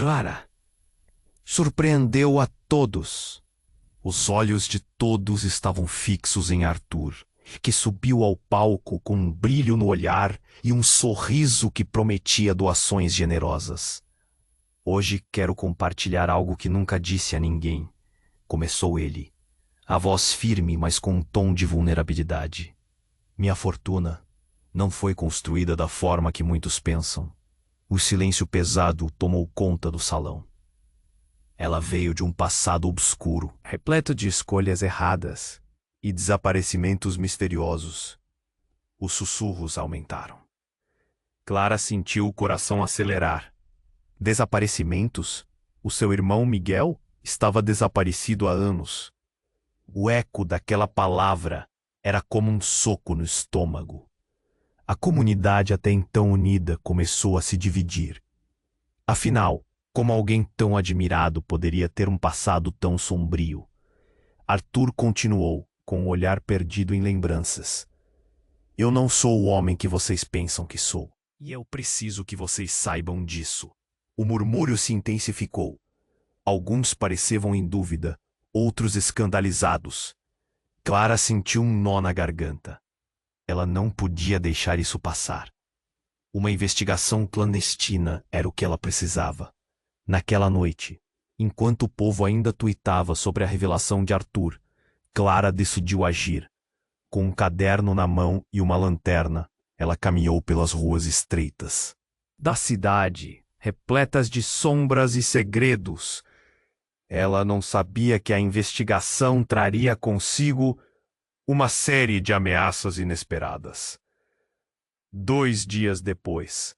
Clara surpreendeu a todos. Os olhos de todos estavam fixos em Arthur, que subiu ao palco com um brilho no olhar e um sorriso que prometia doações generosas. Hoje quero compartilhar algo que nunca disse a ninguém, começou ele, a voz firme, mas com um tom de vulnerabilidade. Minha fortuna não foi construída da forma que muitos pensam. O silêncio pesado tomou conta do salão. Ela veio de um passado obscuro, repleto de escolhas erradas e desaparecimentos misteriosos. Os sussurros aumentaram. Clara sentiu o coração acelerar. Desaparecimentos? O seu irmão Miguel estava desaparecido há anos. O eco daquela palavra era como um soco no estômago. A comunidade até então unida começou a se dividir. Afinal, como alguém tão admirado poderia ter um passado tão sombrio? Arthur continuou, com o olhar perdido em lembranças. Eu não sou o homem que vocês pensam que sou. E eu preciso que vocês saibam disso. O murmúrio se intensificou. Alguns pareciam em dúvida, outros escandalizados. Clara sentiu um nó na garganta. Ela não podia deixar isso passar. Uma investigação clandestina era o que ela precisava. Naquela noite, enquanto o povo ainda tuitava sobre a revelação de Arthur, Clara decidiu agir. Com um caderno na mão e uma lanterna, ela caminhou pelas ruas estreitas da cidade, repletas de sombras e segredos. Ela não sabia que a investigação traria consigo uma série de ameaças inesperadas. 2 dias depois,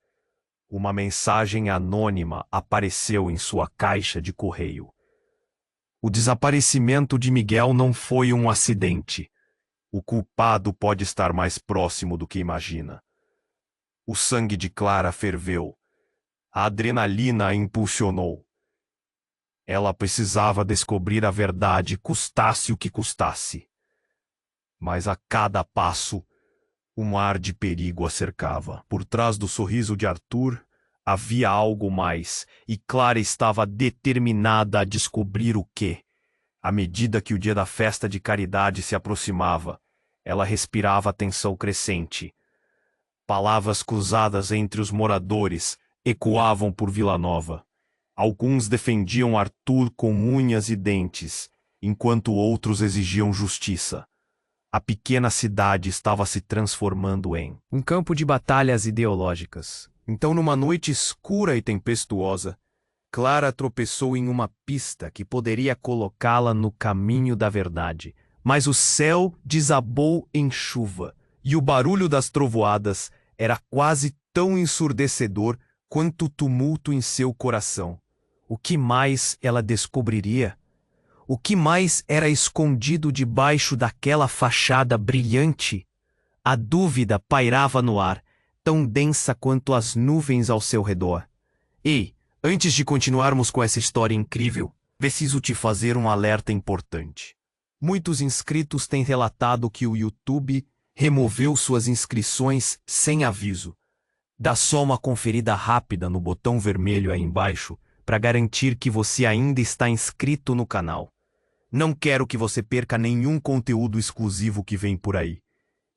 uma mensagem anônima apareceu em sua caixa de correio. O desaparecimento de Miguel não foi um acidente. O culpado pode estar mais próximo do que imagina. O sangue de Clara ferveu. A adrenalina a impulsionou. Ela precisava descobrir a verdade, custasse o que custasse. Mas a cada passo, um ar de perigo a cercava. Por trás do sorriso de Arthur, havia algo mais, e Clara estava determinada a descobrir o quê. À medida que o dia da festa de caridade se aproximava, ela respirava a tensão crescente. Palavras cruzadas entre os moradores ecoavam por Vila Nova. Alguns defendiam Arthur com unhas e dentes, enquanto outros exigiam justiça. A pequena cidade estava se transformando em um campo de batalhas ideológicas. Então, numa noite escura e tempestuosa, Clara tropeçou em uma pista que poderia colocá-la no caminho da verdade. Mas o céu desabou em chuva, e o barulho das trovoadas era quase tão ensurdecedor quanto o tumulto em seu coração. O que mais ela descobriria? O que mais era escondido debaixo daquela fachada brilhante? A dúvida pairava no ar, tão densa quanto as nuvens ao seu redor. Ei, antes de continuarmos com essa história incrível, preciso te fazer um alerta importante. Muitos inscritos têm relatado que o YouTube removeu suas inscrições sem aviso. Dá só uma conferida rápida no botão vermelho aí embaixo para garantir que você ainda está inscrito no canal. Não quero que você perca nenhum conteúdo exclusivo que vem por aí.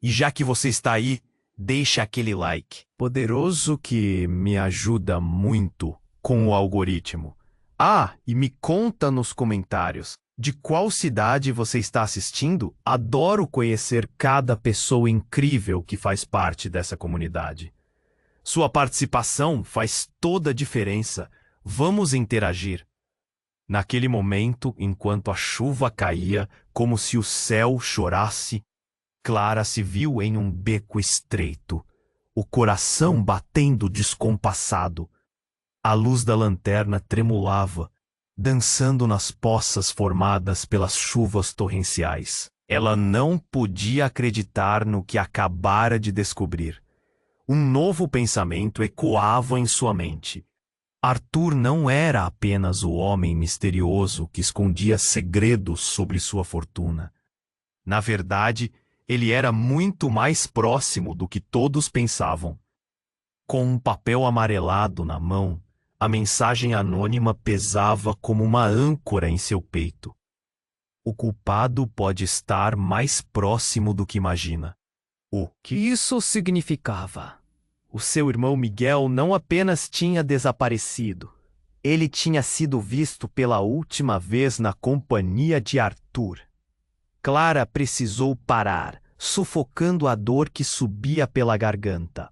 E já que você está aí, deixa aquele like poderoso que me ajuda muito com o algoritmo. Ah, e me conta nos comentários de qual cidade você está assistindo. Adoro conhecer cada pessoa incrível que faz parte dessa comunidade. Sua participação faz toda a diferença. Vamos interagir. Naquele momento, enquanto a chuva caía, como se o céu chorasse, Clara se viu em um beco estreito, o coração batendo descompassado. A luz da lanterna tremulava, dançando nas poças formadas pelas chuvas torrenciais. Ela não podia acreditar no que acabara de descobrir. Um novo pensamento ecoava em sua mente. Arthur não era apenas o homem misterioso que escondia segredos sobre sua fortuna. Na verdade, ele era muito mais próximo do que todos pensavam. Com um papel amarelado na mão, A mensagem anônima pesava como uma âncora em seu peito. O culpado pode estar mais próximo do que imagina. O que isso significava? O seu irmão Miguel não apenas tinha desaparecido, ele tinha sido visto pela última vez na companhia de Arthur. Clara precisou parar, sufocando a dor que subia pela garganta.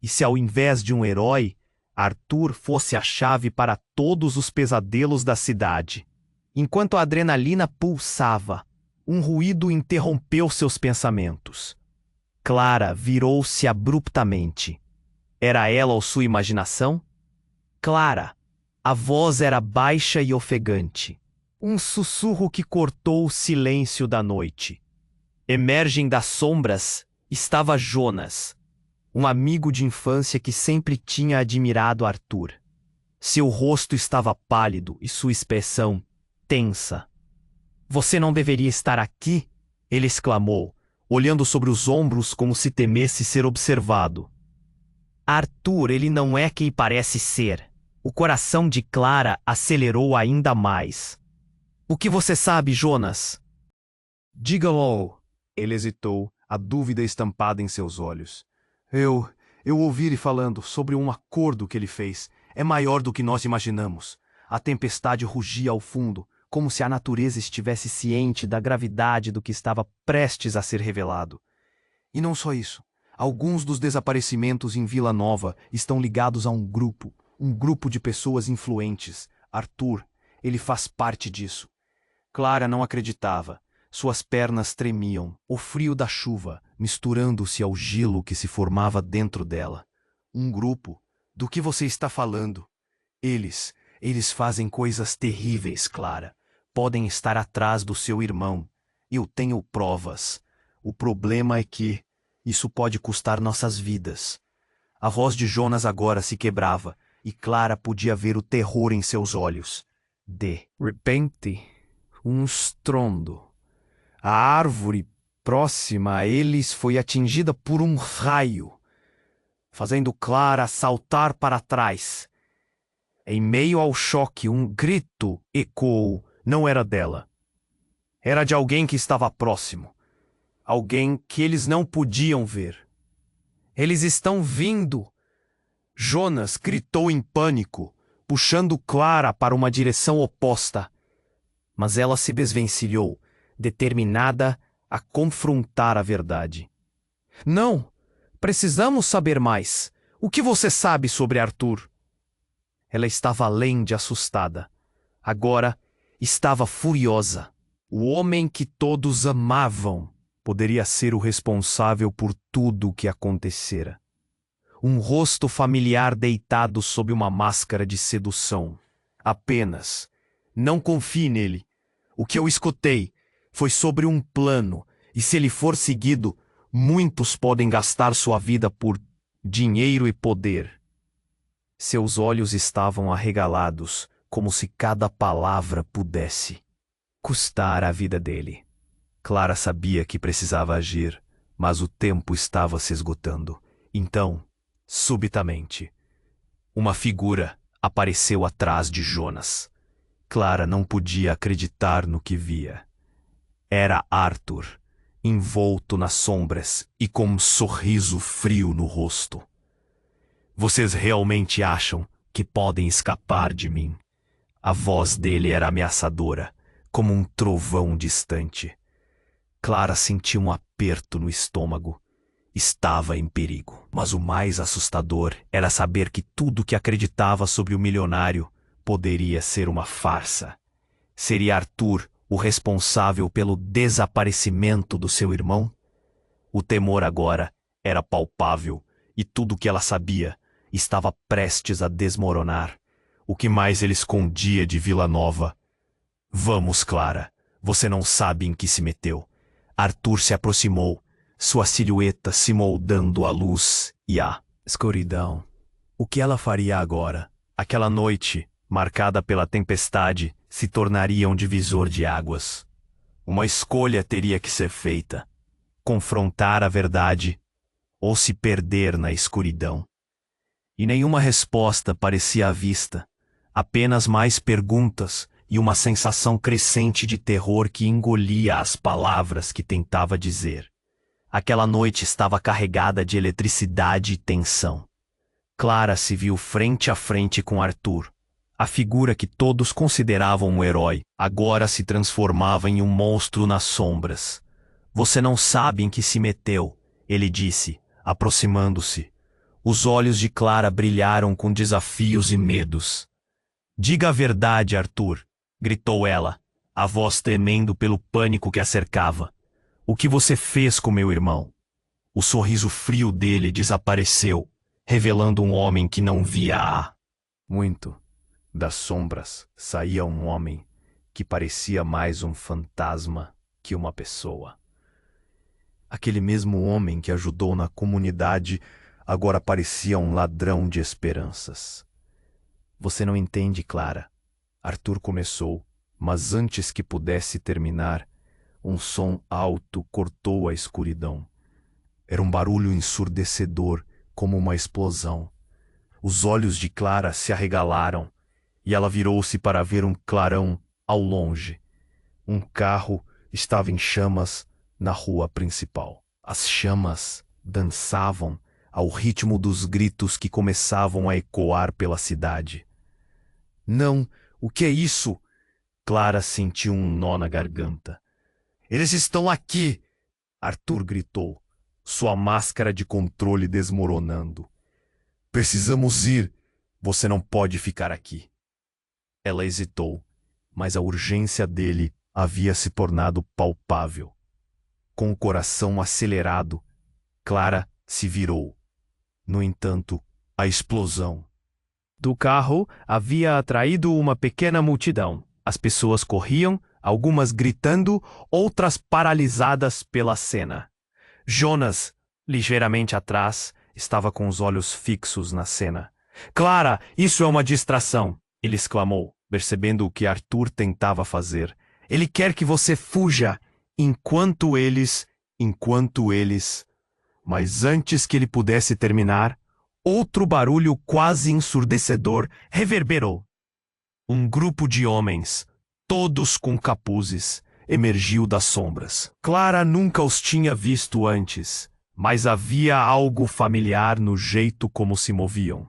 E se ao invés de um herói, Arthur fosse a chave para todos os pesadelos da cidade? Enquanto a adrenalina pulsava, um ruído interrompeu seus pensamentos. Clara virou-se abruptamente. Era ela ou sua imaginação? Clara. A voz era baixa e ofegante. Um sussurro que cortou o silêncio da noite. Emergem das sombras estava Jonas, um amigo de infância que sempre tinha admirado Arthur. Seu rosto estava pálido e sua expressão tensa. Você não deveria estar aqui, ele exclamou, olhando sobre os ombros como se temesse ser observado. Arthur, ele não é quem parece ser. O coração de Clara acelerou ainda mais. O que você sabe, Jonas? Diga-lo. Ele hesitou, a dúvida estampada em seus olhos. Eu ouvi ele falando sobre um acordo que ele fez. É maior do que nós imaginamos. A tempestade rugia ao fundo, como se a natureza estivesse ciente da gravidade do que estava prestes a ser revelado. E não só isso. Alguns dos desaparecimentos em Vila Nova estão ligados a um grupo de pessoas influentes. Arthur, ele faz parte disso. Clara não acreditava. Suas pernas tremiam, o frio da chuva, misturando-se ao gelo que se formava dentro dela. Um grupo? Do que você está falando? Eles fazem coisas terríveis, Clara. Podem estar atrás do seu irmão. Eu tenho provas. O problema é que isso pode custar nossas vidas. A voz de Jonas agora se quebrava, e Clara podia ver o terror em seus olhos. De repente, um estrondo. A árvore próxima a eles foi atingida por um raio, fazendo Clara saltar para trás. Em meio ao choque, um grito ecoou. Não era dela. Era de alguém que estava próximo. Alguém que eles não podiam ver. Eles estão vindo! Jonas gritou em pânico, puxando Clara para uma direção oposta. Mas ela se desvencilhou, determinada a confrontar a verdade. Não! Precisamos saber mais. O que você sabe sobre Arthur? Ela estava além de assustada. Agora estava furiosa. O homem que todos amavam poderia ser o responsável por tudo o que acontecera. Um rosto familiar deitado sob uma máscara de sedução. Apenas. Não confie nele. O que eu escutei foi sobre um plano, e se ele for seguido, muitos podem gastar sua vida por dinheiro e poder. Seus olhos estavam arregalados, como se cada palavra pudesse custar a vida dele. Clara sabia que precisava agir, mas o tempo estava se esgotando. Então, subitamente, uma figura apareceu atrás de Jonas. Clara não podia acreditar no que via. Era Arthur, envolto nas sombras e com um sorriso frio no rosto. Vocês realmente acham que podem escapar de mim? A voz dele era ameaçadora, como um trovão distante. Clara sentiu um aperto no estômago. Estava em perigo. Mas o mais assustador era saber que tudo que acreditava sobre o milionário poderia ser uma farsa. Seria Arthur o responsável pelo desaparecimento do seu irmão? O temor agora era palpável, e tudo o que ela sabia estava prestes a desmoronar. O que mais ele escondia de Vila Nova? Vamos, Clara, você não sabe em que se meteu. Arthur se aproximou, sua silhueta se moldando à luz e à escuridão. O que ela faria agora? Aquela noite, marcada pela tempestade, se tornaria um divisor de águas. Uma escolha teria que ser feita: confrontar a verdade ou se perder na escuridão. E nenhuma resposta parecia à vista, apenas mais perguntas e uma sensação crescente de terror que engolia as palavras que tentava dizer. Aquela noite estava carregada de eletricidade e tensão. Clara se viu frente a frente com Arthur. A figura que todos consideravam um herói agora se transformava em um monstro nas sombras. Você não sabe em que se meteu, ele disse, aproximando-se. Os olhos de Clara brilharam com desafios e medos. Diga a verdade, Arthur, gritou ela, a voz tremendo pelo pânico que a cercava. O que você fez com meu irmão? O sorriso frio dele desapareceu, revelando um homem que não via há Muito. Das sombras saía um homem que parecia mais um fantasma que uma pessoa. Aquele mesmo homem que ajudou na comunidade agora parecia um ladrão de esperanças. Você não entende, Clara. Arthur começou, mas antes que pudesse terminar, um som alto cortou a escuridão. Era um barulho ensurdecedor, como uma explosão. Os olhos de Clara se arregalaram e ela virou-se para ver um clarão ao longe. Um carro estava em chamas na rua principal. As chamas dançavam ao ritmo dos gritos que começavam a ecoar pela cidade. Não, o que é isso? Clara sentiu um nó na garganta. Eles estão aqui! Arthur gritou, sua máscara de controle desmoronando. Precisamos ir. Você não pode ficar aqui. Ela hesitou, mas a urgência dele havia se tornado palpável. Com o coração acelerado, Clara se virou. No entanto, a explosão do carro havia atraído uma pequena multidão. As pessoas corriam, algumas gritando, outras paralisadas pela cena. Jonas, ligeiramente atrás, estava com os olhos fixos na cena. Clara, isso é uma distração! Ele exclamou, percebendo o que Arthur tentava fazer. Ele quer que você fuja, enquanto eles... Mas antes que ele pudesse terminar, outro barulho quase ensurdecedor reverberou. Um grupo de homens, todos com capuzes, emergiu das sombras. Clara nunca os tinha visto antes, mas havia algo familiar no jeito como se moviam.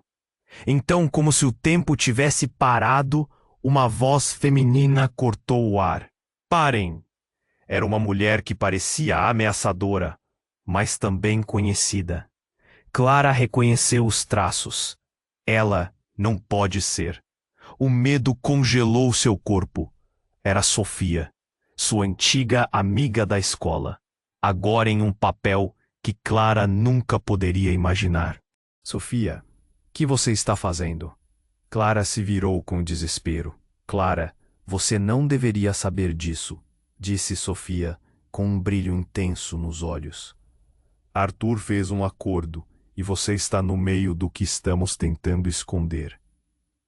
Então, como se o tempo tivesse parado, uma voz feminina cortou o ar. Parem! Era uma mulher que parecia ameaçadora, mas também conhecida. Clara reconheceu os traços. Ela não pode ser. O medo congelou seu corpo. Era Sofia, sua antiga amiga da escola, agora em um papel que Clara nunca poderia imaginar. Sofia, o que você está fazendo? Clara se virou com desespero. Clara, você não deveria saber disso, disse Sofia, com um brilho intenso nos olhos. Arthur fez um acordo e você está no meio do que estamos tentando esconder.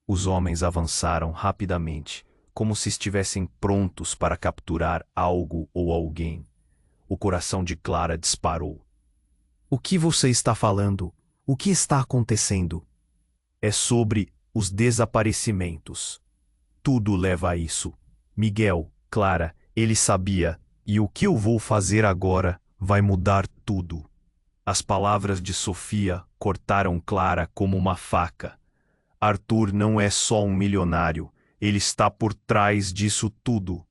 Os homens avançaram rapidamente, como se estivessem prontos para capturar algo ou alguém. O coração de Clara disparou. O que você está falando? O que está acontecendo? É sobre os desaparecimentos. Tudo leva a isso. Miguel, Clara, ele sabia, e o que eu vou fazer agora vai mudar tudo. As palavras de Sofia cortaram Clara como uma faca. Arthur não é só um milionário, ele está por trás disso tudo.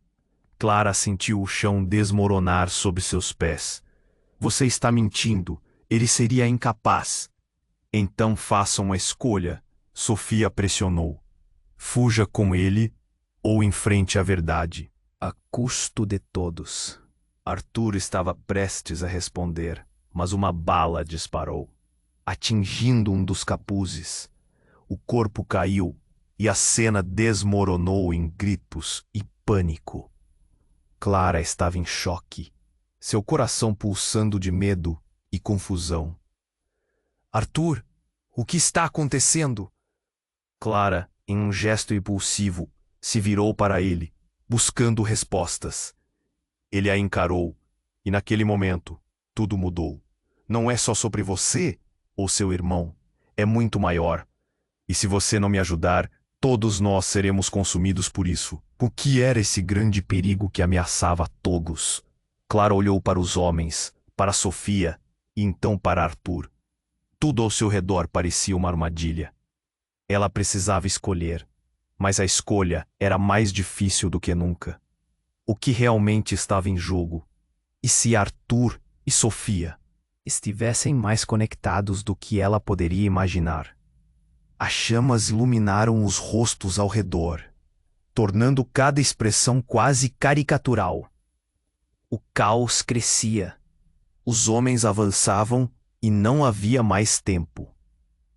Clara sentiu o chão desmoronar sob seus pés. Você está mentindo, ele seria incapaz. Então faça uma escolha, Sofia pressionou. Fuja com ele ou enfrente a verdade. A custo de todos. Arthur estava prestes a responder, mas uma bala disparou, atingindo um dos capuzes. O corpo caiu e a cena desmoronou em gritos e pânico. Clara estava em choque, seu coração pulsando de medo e confusão. Arthur, o que está acontecendo? Clara, em um gesto impulsivo, se virou para ele, buscando respostas. Ele a encarou, e naquele momento, tudo mudou. Não é só sobre você ou seu irmão. é muito maior. E se você não me ajudar, todos nós seremos consumidos por isso. O que era esse grande perigo que ameaçava a todos? Clara olhou para os homens, para Sofia e então para Arthur. Tudo ao seu redor parecia uma armadilha. Ela precisava escolher, mas a escolha era mais difícil do que nunca. O que realmente estava em jogo? E se Arthur e Sofia estivessem mais conectados do que ela poderia imaginar? As chamas iluminaram os rostos ao redor, tornando cada expressão quase caricatural. O caos crescia. Os homens avançavam e não havia mais tempo.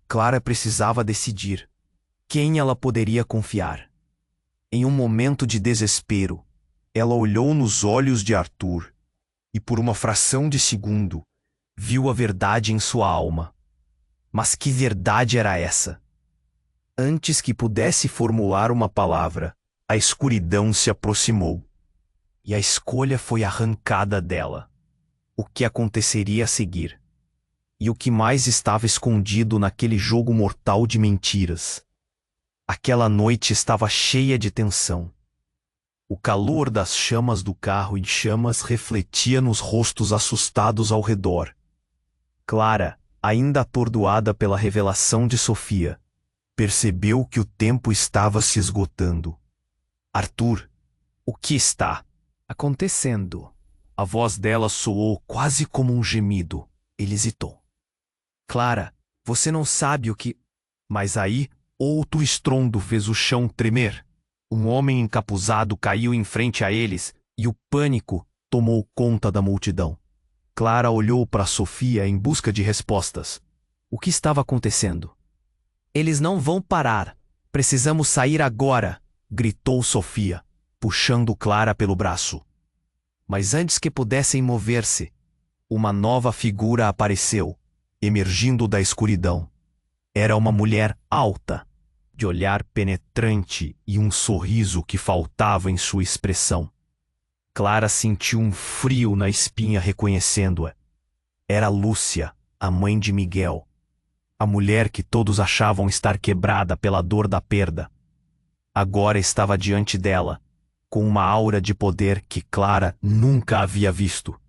Clara precisava decidir quem ela poderia confiar. Em um momento de desespero, ela olhou nos olhos de Arthur e, por uma fração de segundo, viu a verdade em sua alma. Mas que verdade era essa? Antes que pudesse formular uma palavra, a escuridão se aproximou. E a escolha foi arrancada dela. O que aconteceria a seguir? E o que mais estava escondido naquele jogo mortal de mentiras? Aquela noite estava cheia de tensão. O calor das chamas do carro em chamas refletia nos rostos assustados ao redor. Clara, ainda atordoada pela revelação de Sofia, percebeu que o tempo estava se esgotando. Arthur, o que está acontecendo? A voz dela soou quase como um gemido. Ele hesitou. Clara, você não sabe o que... Mas aí, outro estrondo fez o chão tremer. Um homem encapuzado caiu em frente a eles e o pânico tomou conta da multidão. Clara olhou para Sofia em busca de respostas. O que estava acontecendo? Eles não vão parar. Precisamos sair agora, gritou Sofia, puxando Clara pelo braço. Mas antes que pudessem mover-se, uma nova figura apareceu, emergindo da escuridão. Era uma mulher alta, de olhar penetrante e um sorriso que faltava em sua expressão. Clara sentiu um frio na espinha reconhecendo-a. Era Lúcia, a mãe de Miguel, a mulher que todos achavam estar quebrada pela dor da perda. Agora estava diante dela, com uma aura de poder que Clara nunca havia visto.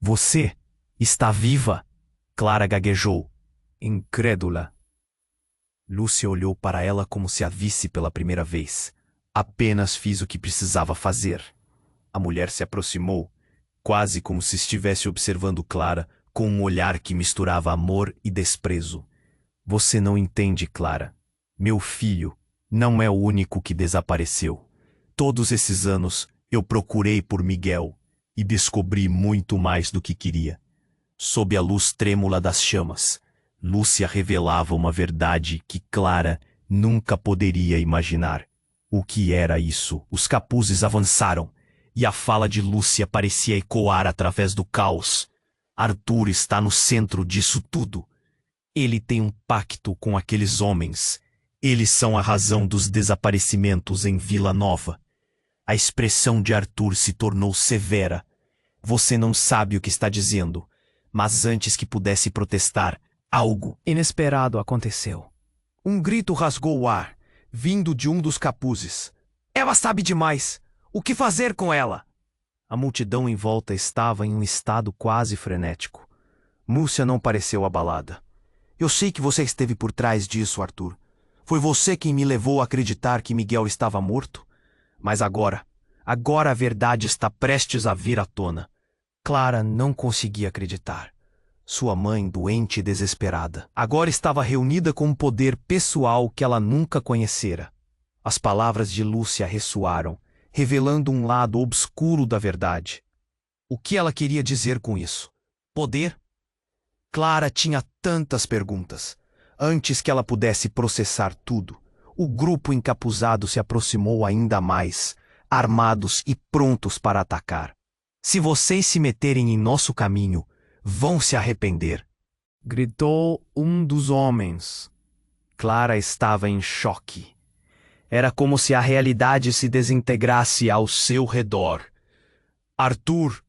Você está viva? Clara gaguejou, incrédula. Lúcia olhou para ela como se a visse pela primeira vez. Apenas fiz o que precisava fazer. A mulher se aproximou, quase como se estivesse observando Clara com um olhar que misturava amor e desprezo. Você não entende, Clara. Meu filho não é o único que desapareceu. Todos esses anos eu procurei por Miguel e descobri muito mais do que queria. Sob a luz trêmula das chamas, Lúcia revelava uma verdade que Clara nunca poderia imaginar. O que era isso? Os capuzes avançaram, e a fala de Lúcia parecia ecoar através do caos. Arthur está no centro disso tudo. Ele tem um pacto com aqueles homens. Eles são a razão dos desaparecimentos em Vila Nova. A expressão de Arthur se tornou severa. Você não sabe o que está dizendo, mas antes que pudesse protestar, algo inesperado aconteceu. Um grito rasgou o ar, vindo de um dos capuzes. Ela sabe demais! O que fazer com ela? A multidão em volta estava em um estado quase frenético. Lúcia não pareceu abalada. Eu sei que você esteve por trás disso, Arthur. Foi você quem me levou a acreditar que Miguel estava morto. Mas agora a verdade está prestes a vir à tona. Clara não conseguia acreditar. Sua mãe, doente e desesperada, agora estava reunida com um poder pessoal que ela nunca conhecera. As palavras de Lúcia ressoaram, revelando um lado obscuro da verdade. O que ela queria dizer com isso? Poder? Clara tinha tantas perguntas. Antes que ela pudesse processar tudo, o grupo encapuzado se aproximou ainda mais, armados e prontos para atacar. Se vocês se meterem em nosso caminho, vão se arrepender, gritou um dos homens. Clara estava em choque. Era como se a realidade se desintegrasse ao seu redor. Arthur,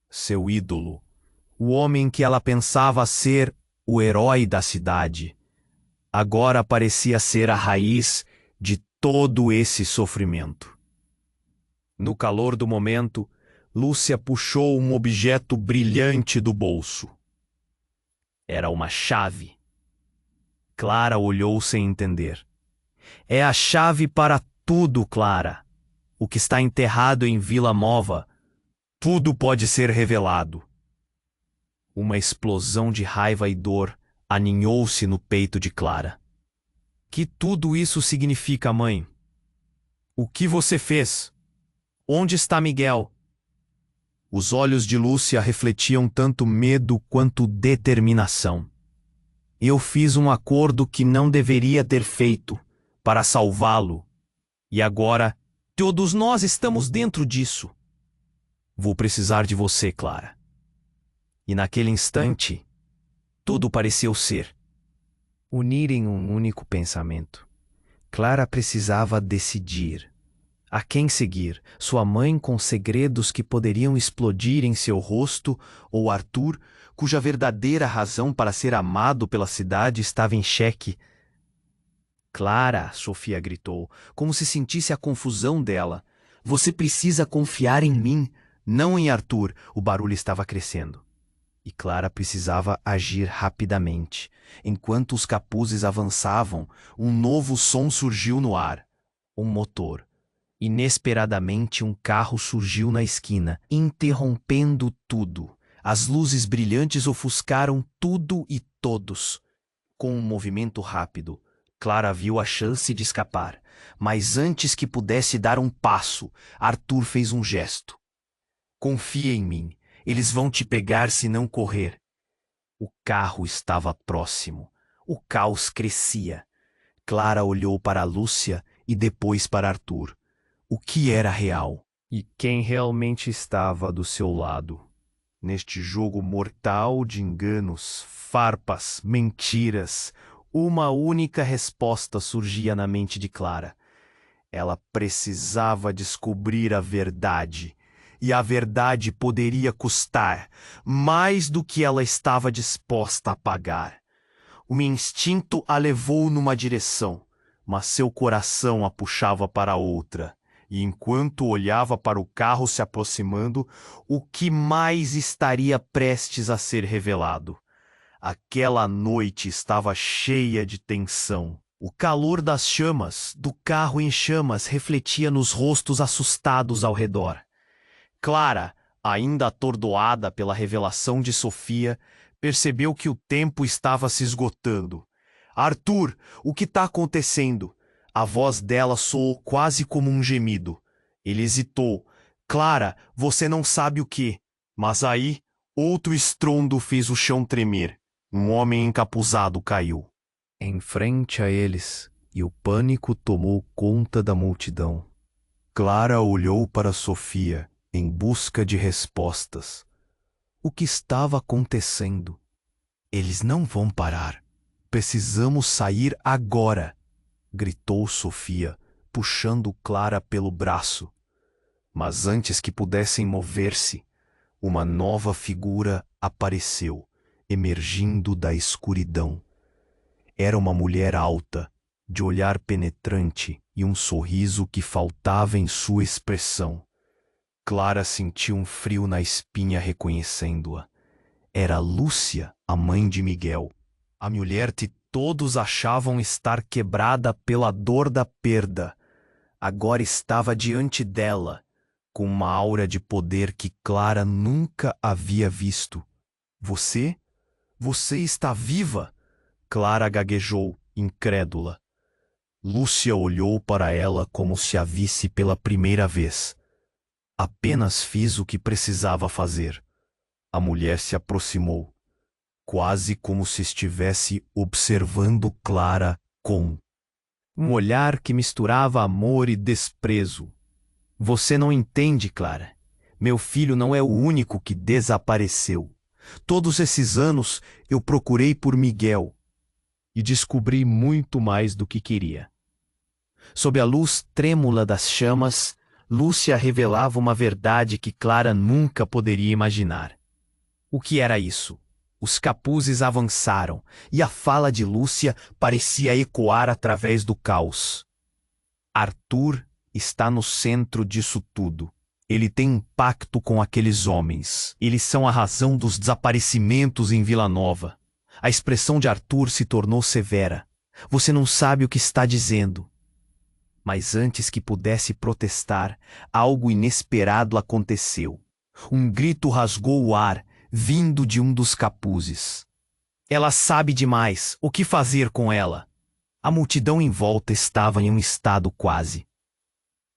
seu ídolo, o homem que ela pensava ser o herói da cidade, agora parecia ser a raiz de todo esse sofrimento. No calor do momento, Lúcia puxou um objeto brilhante do bolso. Era uma chave. Clara olhou sem entender. É a chave para tudo, Clara. O que está enterrado em Vila Mova, tudo pode ser revelado. Uma explosão de raiva e dor aninhou-se no peito de Clara. Que tudo isso significa, mãe? O que você fez? Onde está Miguel? Os olhos de Lúcia refletiam tanto medo quanto determinação. Eu fiz um acordo que não deveria ter feito para salvá-lo. E agora, todos nós estamos dentro disso. Vou precisar de você, Clara. E naquele instante, tudo pareceu ser unir em um único pensamento. Clara precisava decidir. A quem seguir? Sua mãe com segredos que poderiam explodir em seu rosto, ou Arthur, cuja verdadeira razão para ser amado pela cidade estava em xeque? Clara, Sofia gritou, como se sentisse a confusão dela. Você precisa confiar em mim, não em Arthur. O barulho estava crescendo. E Clara precisava agir rapidamente. Enquanto os capuzes avançavam, um novo som surgiu no ar. Um motor. Inesperadamente, um carro surgiu na esquina, interrompendo tudo. As luzes brilhantes ofuscaram tudo e todos. Com um movimento rápido, Clara viu a chance de escapar. Mas antes que pudesse dar um passo, Arthur fez um gesto. Confia em mim. Eles vão te pegar se não correr. O carro estava próximo. O caos crescia. Clara olhou para Lúcia e depois para Arthur. O que era real? E quem realmente estava do seu lado? Neste jogo mortal de enganos, farpas, mentiras, uma única resposta surgia na mente de Clara. Ela precisava descobrir a verdade. E a verdade poderia custar mais do que ela estava disposta a pagar. O instinto a levou numa direção, mas seu coração a puxava para outra. E enquanto olhava para o carro se aproximando, o que mais estaria prestes a ser revelado? Aquela noite estava cheia de tensão. O calor das chamas, do carro em chamas, refletia nos rostos assustados ao redor. Clara, ainda atordoada pela revelação de Sofia, percebeu que o tempo estava se esgotando. Arthur, o que está acontecendo? A voz dela soou quase como um gemido. Ele hesitou. Clara, você não sabe o que. Mas aí, outro estrondo fez o chão tremer. Um homem encapuzado caiu em frente a eles, e o pânico tomou conta da multidão. Clara olhou para Sofia em busca de respostas. O que estava acontecendo? Eles não vão parar. Precisamos sair agora, gritou Sofia, puxando Clara pelo braço. Mas antes que pudessem mover-se, uma nova figura apareceu, emergindo da escuridão. Era uma mulher alta, de olhar penetrante e um sorriso que faltava em sua expressão. Clara sentiu um frio na espinha reconhecendo-a. Era Lúcia, a mãe de Miguel. A mulher que todos achavam estar quebrada pela dor da perda, agora estava diante dela, com uma aura de poder que Clara nunca havia visto. Você? Você está viva? Clara gaguejou, incrédula. Lúcia olhou para ela como se a visse pela primeira vez. Apenas fiz o que precisava fazer. A mulher se aproximou, quase como se estivesse observando Clara com um olhar que misturava amor e desprezo. Você não entende, Clara. Meu filho não é o único que desapareceu. Todos esses anos eu procurei por Miguel e descobri muito mais do que queria. Sob a luz trêmula das chamas, Lúcia revelava uma verdade que Clara nunca poderia imaginar. O que era isso? Os capuzes avançaram, e a fala de Lúcia parecia ecoar através do caos. Arthur está no centro disso tudo. Ele tem um pacto com aqueles homens. Eles são a razão dos desaparecimentos em Vila Nova. A expressão de Arthur se tornou severa. Você não sabe o que está dizendo. Mas antes que pudesse protestar, algo inesperado aconteceu. Um grito rasgou o ar, vindo de um dos capuzes. Ela sabe demais. O que fazer com ela? A multidão em volta estava em um estado quase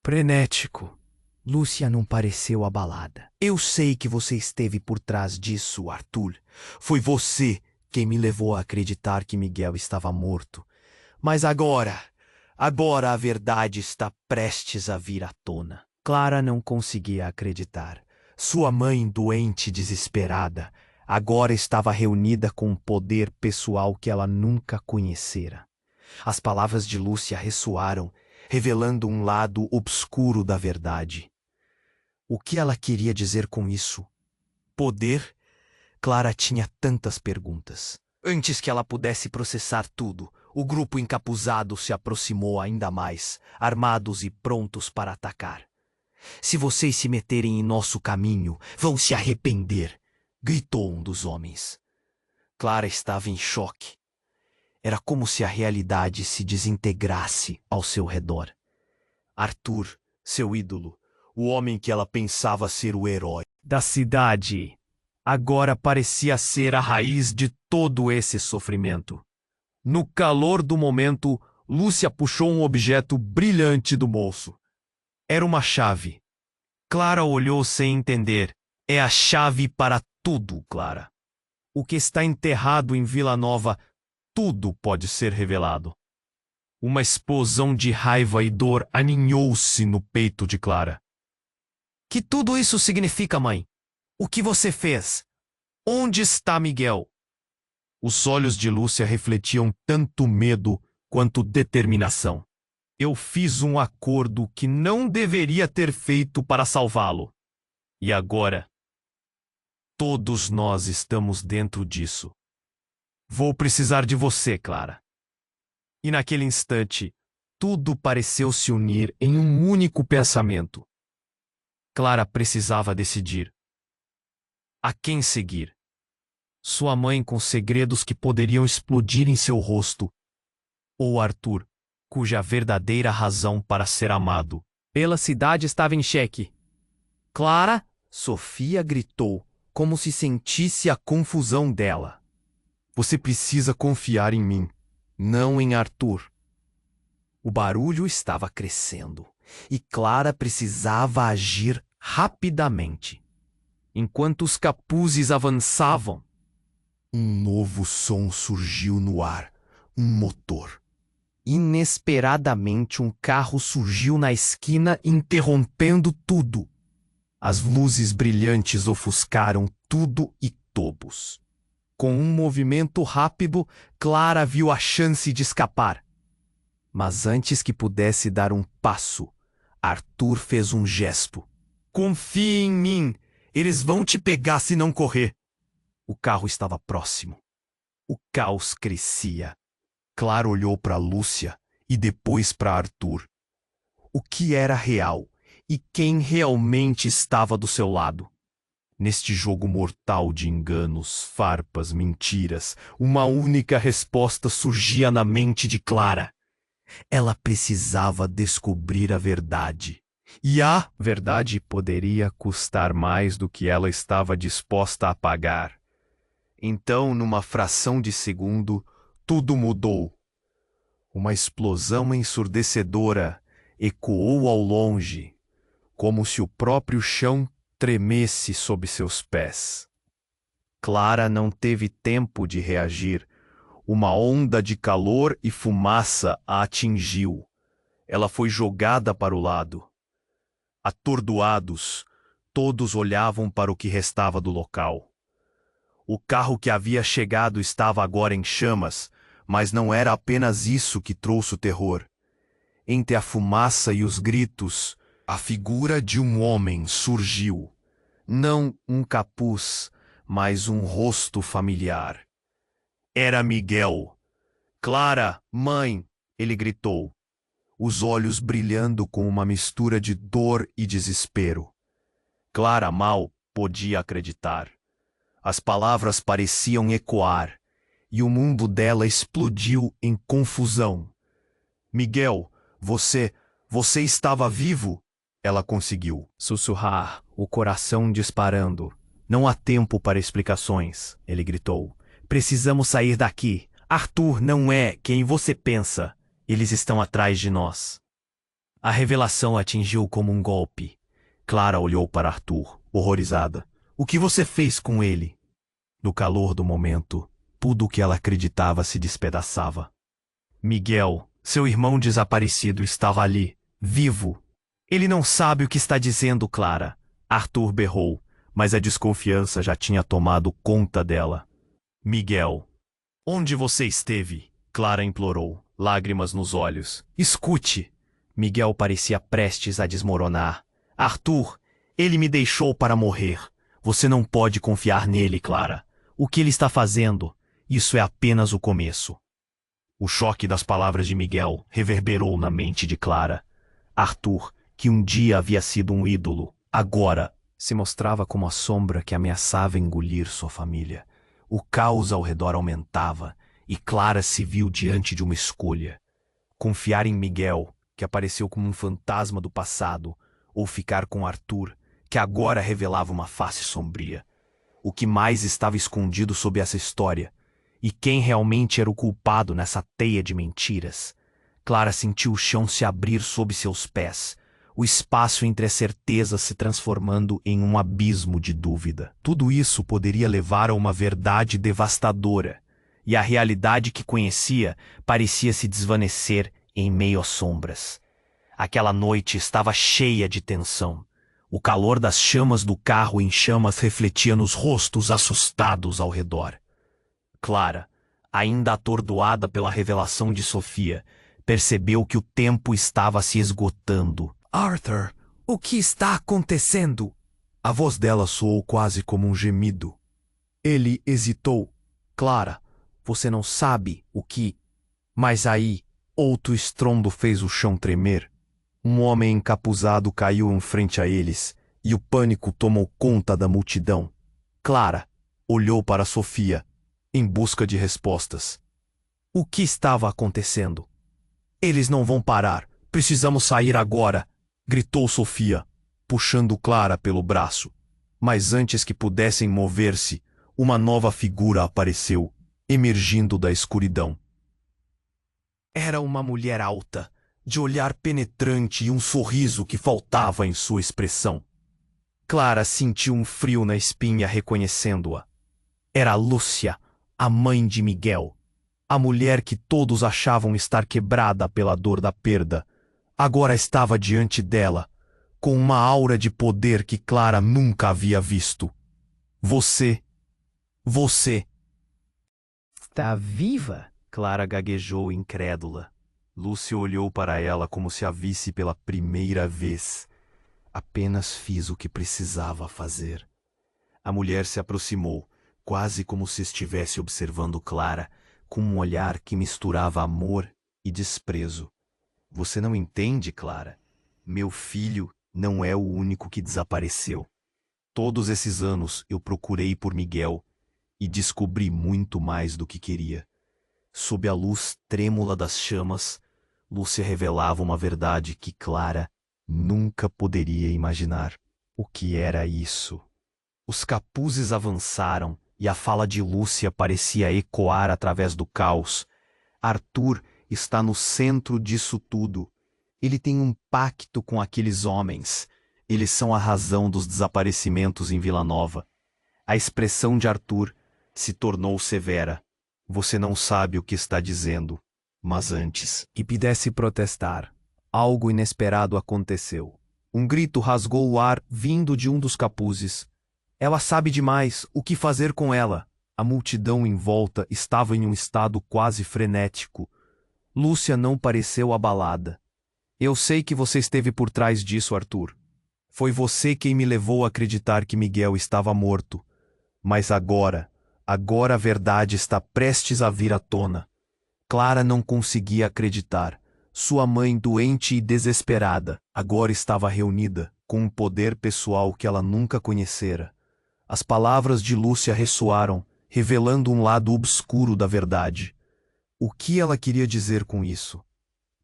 frenético. Lúcia não pareceu abalada. Eu sei que você esteve por trás disso, Arthur. Foi você quem me levou a acreditar que Miguel estava morto. Mas agora a verdade está prestes a vir à tona. Clara não conseguia acreditar. Sua mãe, doente e desesperada, agora estava reunida com um poder pessoal que ela nunca conhecera. As palavras de Lúcia ressoaram, revelando um lado obscuro da verdade. O que ela queria dizer com isso? Poder? Clara tinha tantas perguntas. Antes que ela pudesse processar tudo, o grupo encapuzado se aproximou ainda mais, armados e prontos para atacar. Se vocês se meterem em nosso caminho, vão se arrepender, gritou um dos homens. Clara estava em choque. Era como se a realidade se desintegrasse ao seu redor. Arthur, seu ídolo, o homem que ela pensava ser o herói da cidade, agora parecia ser a raiz de todo esse sofrimento. No calor do momento, Lúcia puxou um objeto brilhante do bolso. Era uma chave. Clara olhou sem entender. É a chave para tudo, Clara. O que está enterrado em Vila Nova, tudo pode ser revelado. Uma explosão de raiva e dor aninhou-se no peito de Clara. Que tudo isso significa, mãe? O que você fez? Onde está Miguel? Os olhos de Lúcia refletiam tanto medo quanto determinação. Eu fiz um acordo que não deveria ter feito para salvá-lo. E agora? Todos nós estamos dentro disso. Vou precisar de você, Clara. E naquele instante, tudo pareceu se unir em um único pensamento. Clara precisava decidir. A quem seguir? Sua mãe com segredos que poderiam explodir em seu rosto, ou Arthur, cuja verdadeira razão para ser amado pela cidade estava em xeque. Clara, Sofia gritou, como se sentisse a confusão dela. Você precisa confiar em mim, não em Arthur. O barulho estava crescendo, e Clara precisava agir rapidamente. Enquanto os capuzes avançavam, um novo som surgiu no ar, um motor. Inesperadamente, um carro surgiu na esquina, interrompendo tudo. As luzes brilhantes ofuscaram tudo e todos. Com um movimento rápido, Clara viu a chance de escapar. Mas antes que pudesse dar um passo, Arthur fez um gesto. Confie em mim! Eles vão te pegar se não correr! O carro estava próximo. O caos crescia. Clara olhou para Lúcia e depois para Arthur. O que era real e quem realmente estava do seu lado? Neste jogo mortal de enganos, farpas, mentiras, uma única resposta surgia na mente de Clara. Ela precisava descobrir a verdade. E a verdade poderia custar mais do que ela estava disposta a pagar. Então, numa fração de segundo, tudo mudou. Uma explosão ensurdecedora ecoou ao longe, como se o próprio chão tremesse sob seus pés. Clara não teve tempo de reagir. Uma onda de calor e fumaça a atingiu. Ela foi jogada para o lado. Atordoados, todos olhavam para o que restava do local. O carro que havia chegado estava agora em chamas, mas não era apenas isso que trouxe o terror. Entre a fumaça e os gritos, a figura de um homem surgiu. Não um capuz, mas um rosto familiar. Era Miguel. Clara, mãe, ele gritou, os olhos brilhando com uma mistura de dor e desespero. Clara mal podia acreditar. As palavras pareciam ecoar, e o mundo dela explodiu em confusão. Miguel, você estava vivo? Ela conseguiu sussurrar, o coração disparando. Não há tempo para explicações, ele gritou. Precisamos sair daqui. Arthur não é quem você pensa. Eles estão atrás de nós. A revelação atingiu como um golpe. Clara olhou para Arthur, horrorizada. O que você fez com ele? No calor do momento, tudo o que ela acreditava se despedaçava. Miguel, seu irmão desaparecido, estava ali, vivo. Ele não sabe o que está dizendo, Clara. Arthur berrou, mas a desconfiança já tinha tomado conta dela. Miguel, onde você esteve? Clara implorou, lágrimas nos olhos. Escute! Miguel parecia prestes a desmoronar. Arthur, ele me deixou para morrer. Você não pode confiar nele, Clara. O que ele está fazendo? Isso é apenas o começo. O choque das palavras de Miguel reverberou na mente de Clara. Arthur, que um dia havia sido um ídolo, agora se mostrava como a sombra que ameaçava engolir sua família. O caos ao redor aumentava e Clara se viu diante de uma escolha. Confiar em Miguel, que apareceu como um fantasma do passado, ou ficar com Arthur, que agora revelava uma face sombria. O que mais estava escondido sob essa história? E quem realmente era o culpado nessa teia de mentiras? Clara sentiu o chão se abrir sob seus pés, o espaço entre as certezas se transformando em um abismo de dúvida. Tudo isso poderia levar a uma verdade devastadora, e a realidade que conhecia parecia se desvanecer em meio às sombras. Aquela noite estava cheia de tensão. O calor das chamas do carro em chamas refletia nos rostos assustados ao redor. Clara, ainda atordoada pela revelação de Sofia, percebeu que o tempo estava se esgotando. Arthur, o que está acontecendo? A voz dela soou quase como um gemido. Ele hesitou. Clara, você não sabe o que... Mas aí, outro estrondo fez o chão tremer. Um homem encapuzado caiu em frente a eles, e o pânico tomou conta da multidão. Clara olhou para Sofia, em busca de respostas. O que estava acontecendo? Eles não vão parar. Precisamos sair agora, gritou Sofia, puxando Clara pelo braço. Mas antes que pudessem mover-se, uma nova figura apareceu, emergindo da escuridão. Era uma mulher alta, de olhar penetrante e um sorriso que faltava em sua expressão. Clara sentiu um frio na espinha reconhecendo-a. Era Lúcia, a mãe de Miguel. A mulher que todos achavam estar quebrada pela dor da perda, agora estava diante dela, com uma aura de poder que Clara nunca havia visto. Você... Está viva? Clara gaguejou incrédula. Lúcia olhou para ela como se a visse pela primeira vez. Apenas fiz o que precisava fazer. A mulher se aproximou, quase como se estivesse observando Clara, com um olhar que misturava amor e desprezo. Você não entende, Clara? Meu filho não é o único que desapareceu. Todos esses anos eu procurei por Miguel e descobri muito mais do que queria. Sob a luz trêmula das chamas, Lúcia revelava uma verdade que Clara nunca poderia imaginar. O que era isso? Os capuzes avançaram e a fala de Lúcia parecia ecoar através do caos. Arthur está no centro disso tudo. Ele tem um pacto com aqueles homens. Eles são a razão dos desaparecimentos em Vila Nova. A expressão de Arthur se tornou severa. Você não sabe o que está dizendo. Mas antes que pudesse protestar, algo inesperado aconteceu. Um grito rasgou o ar vindo de um dos capuzes. Ela sabe demais. O que fazer com ela? A multidão em volta estava em um estado quase frenético. Lúcia não pareceu abalada. Eu sei que você esteve por trás disso, Arthur. Foi você quem me levou a acreditar que Miguel estava morto. Mas agora a verdade está prestes a vir à tona. Clara não conseguia acreditar. Sua mãe, doente e desesperada, agora estava reunida com um poder pessoal que ela nunca conhecera. As palavras de Lúcia ressoaram, revelando um lado obscuro da verdade. O que ela queria dizer com isso?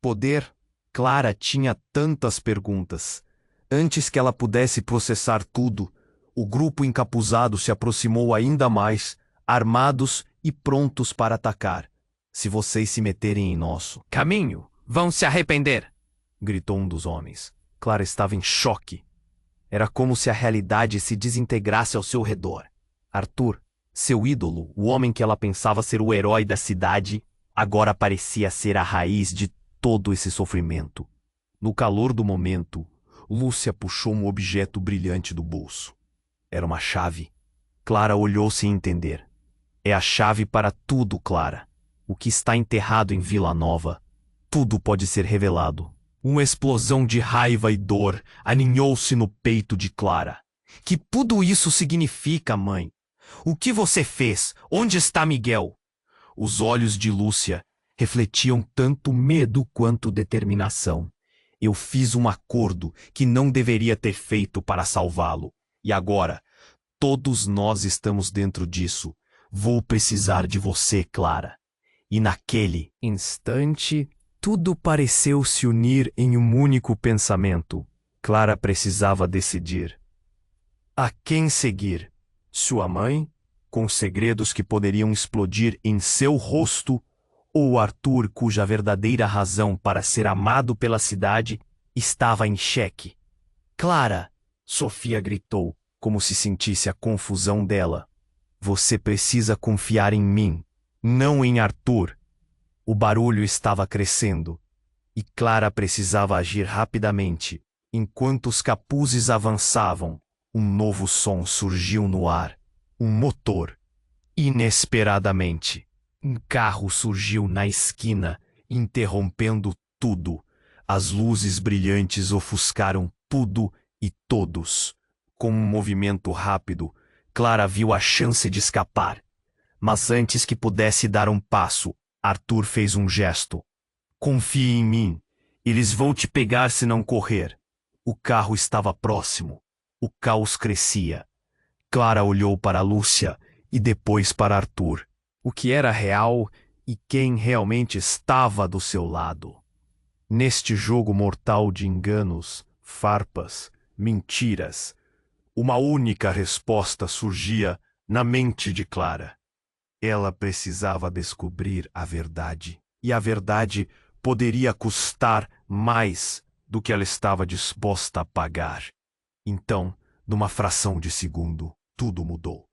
Poder? Clara tinha tantas perguntas. Antes que ela pudesse processar tudo, o grupo encapuzado se aproximou ainda mais, armados e prontos para atacar. Se vocês se meterem em nosso caminho, vão se arrepender, gritou um dos homens. Clara estava em choque. Era como se a realidade se desintegrasse ao seu redor. Arthur, seu ídolo, o homem que ela pensava ser o herói da cidade, agora parecia ser a raiz de todo esse sofrimento. No calor do momento, Lúcia puxou um objeto brilhante do bolso. Era uma chave. Clara olhou sem entender. É a chave para tudo, Clara. O que está enterrado em Vila Nova. Tudo pode ser revelado. Uma explosão de raiva e dor aninhou-se no peito de Clara. Que tudo isso significa, mãe? O que você fez? Onde está Miguel? Os olhos de Lúcia refletiam tanto medo quanto determinação. Eu fiz um acordo que não deveria ter feito para salvá-lo. E agora, todos nós estamos dentro disso. Vou precisar de você, Clara. E naquele instante, tudo pareceu se unir em um único pensamento. Clara precisava decidir. A quem seguir? Sua mãe, com segredos que poderiam explodir em seu rosto, ou Arthur, cuja verdadeira razão para ser amado pela cidade estava em xeque? Clara! Sofia gritou, como se sentisse a confusão dela. Você precisa confiar em mim, não em Arthur. O barulho estava crescendo, e Clara precisava agir rapidamente. Enquanto os capuzes avançavam, um novo som surgiu no ar. Um motor. Inesperadamente, um carro surgiu na esquina, interrompendo tudo. As luzes brilhantes ofuscaram tudo e todos. Com um movimento rápido, Clara viu a chance de escapar. Mas antes que pudesse dar um passo, Arthur fez um gesto. Confie em mim. Eles vão te pegar se não correr. O carro estava próximo. O caos crescia. Clara olhou para Lúcia e depois para Arthur. O que era real e quem realmente estava do seu lado. Neste jogo mortal de enganos, farpas, mentiras, uma única resposta surgia na mente de Clara. Ela precisava descobrir a verdade. E a verdade poderia custar mais do que ela estava disposta a pagar. Então, numa fração de segundo, tudo mudou.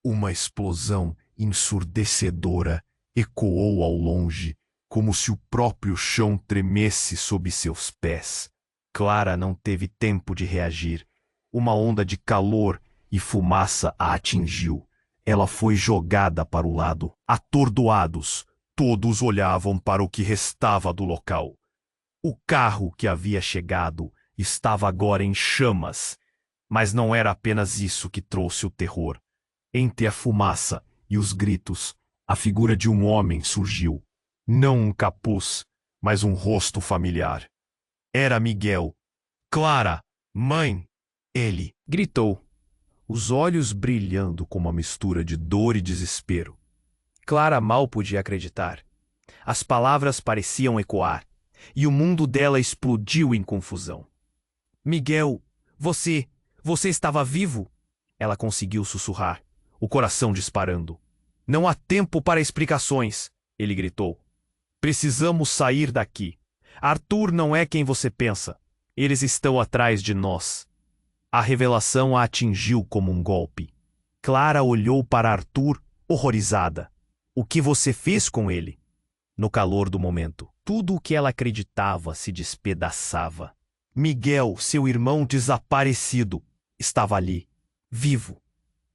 Uma explosão ensurdecedora ecoou ao longe, como se o próprio chão tremesse sob seus pés. Clara não teve tempo de reagir. Uma onda de calor e fumaça a atingiu. Ela foi jogada para o lado. Atordoados, todos olhavam para o que restava do local. O carro que havia chegado estava agora em chamas. Mas não era apenas isso que trouxe o terror. Entre a fumaça e os gritos, a figura de um homem surgiu. Não um capuz, mas um rosto familiar. Era Miguel. Clara, mãe! Ele gritou, os olhos brilhando com uma mistura de dor e desespero. Clara mal podia acreditar. As palavras pareciam ecoar, e o mundo dela explodiu em confusão. Miguel, você estava vivo? Ela conseguiu sussurrar, o coração disparando. Não há tempo para explicações, ele gritou. Precisamos sair daqui. Arthur não é quem você pensa. Eles estão atrás de nós. A revelação a atingiu como um golpe. Clara olhou para Arthur, horrorizada. O que você fez com ele? No calor do momento, tudo o que ela acreditava se despedaçava. Miguel, seu irmão desaparecido, estava ali, vivo.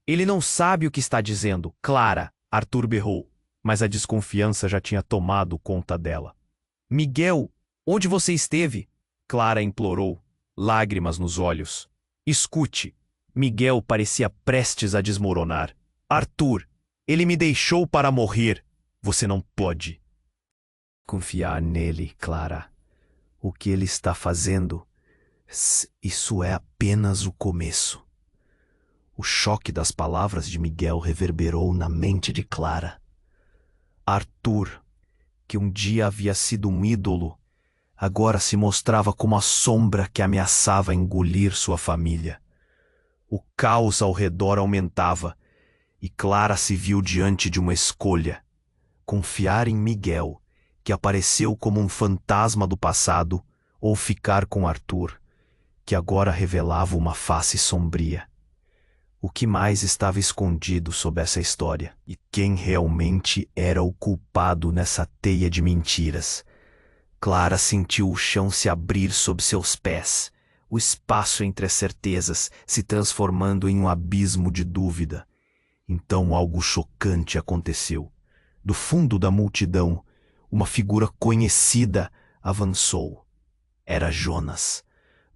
Ele não sabe o que está dizendo, Clara, Arthur berrou, mas a desconfiança já tinha tomado conta dela. Miguel, onde você esteve? Clara implorou, lágrimas nos olhos. Escute, Miguel parecia prestes a desmoronar. Arthur, ele me deixou para morrer. Você não pode confiar nele, Clara. O que ele está fazendo, isso é apenas o começo. O choque das palavras de Miguel reverberou na mente de Clara. Arthur, que um dia havia sido um ídolo, agora se mostrava como a sombra que ameaçava engolir sua família. O caos ao redor aumentava, e Clara se viu diante de uma escolha: confiar em Miguel, que apareceu como um fantasma do passado, ou ficar com Arthur, que agora revelava uma face sombria. O que mais estava escondido sob essa história? E quem realmente era o culpado nessa teia de mentiras? Clara sentiu o chão se abrir sob seus pés, o espaço entre as certezas se transformando em um abismo de dúvida. Então algo chocante aconteceu. Do fundo da multidão, uma figura conhecida avançou. Era Jonas,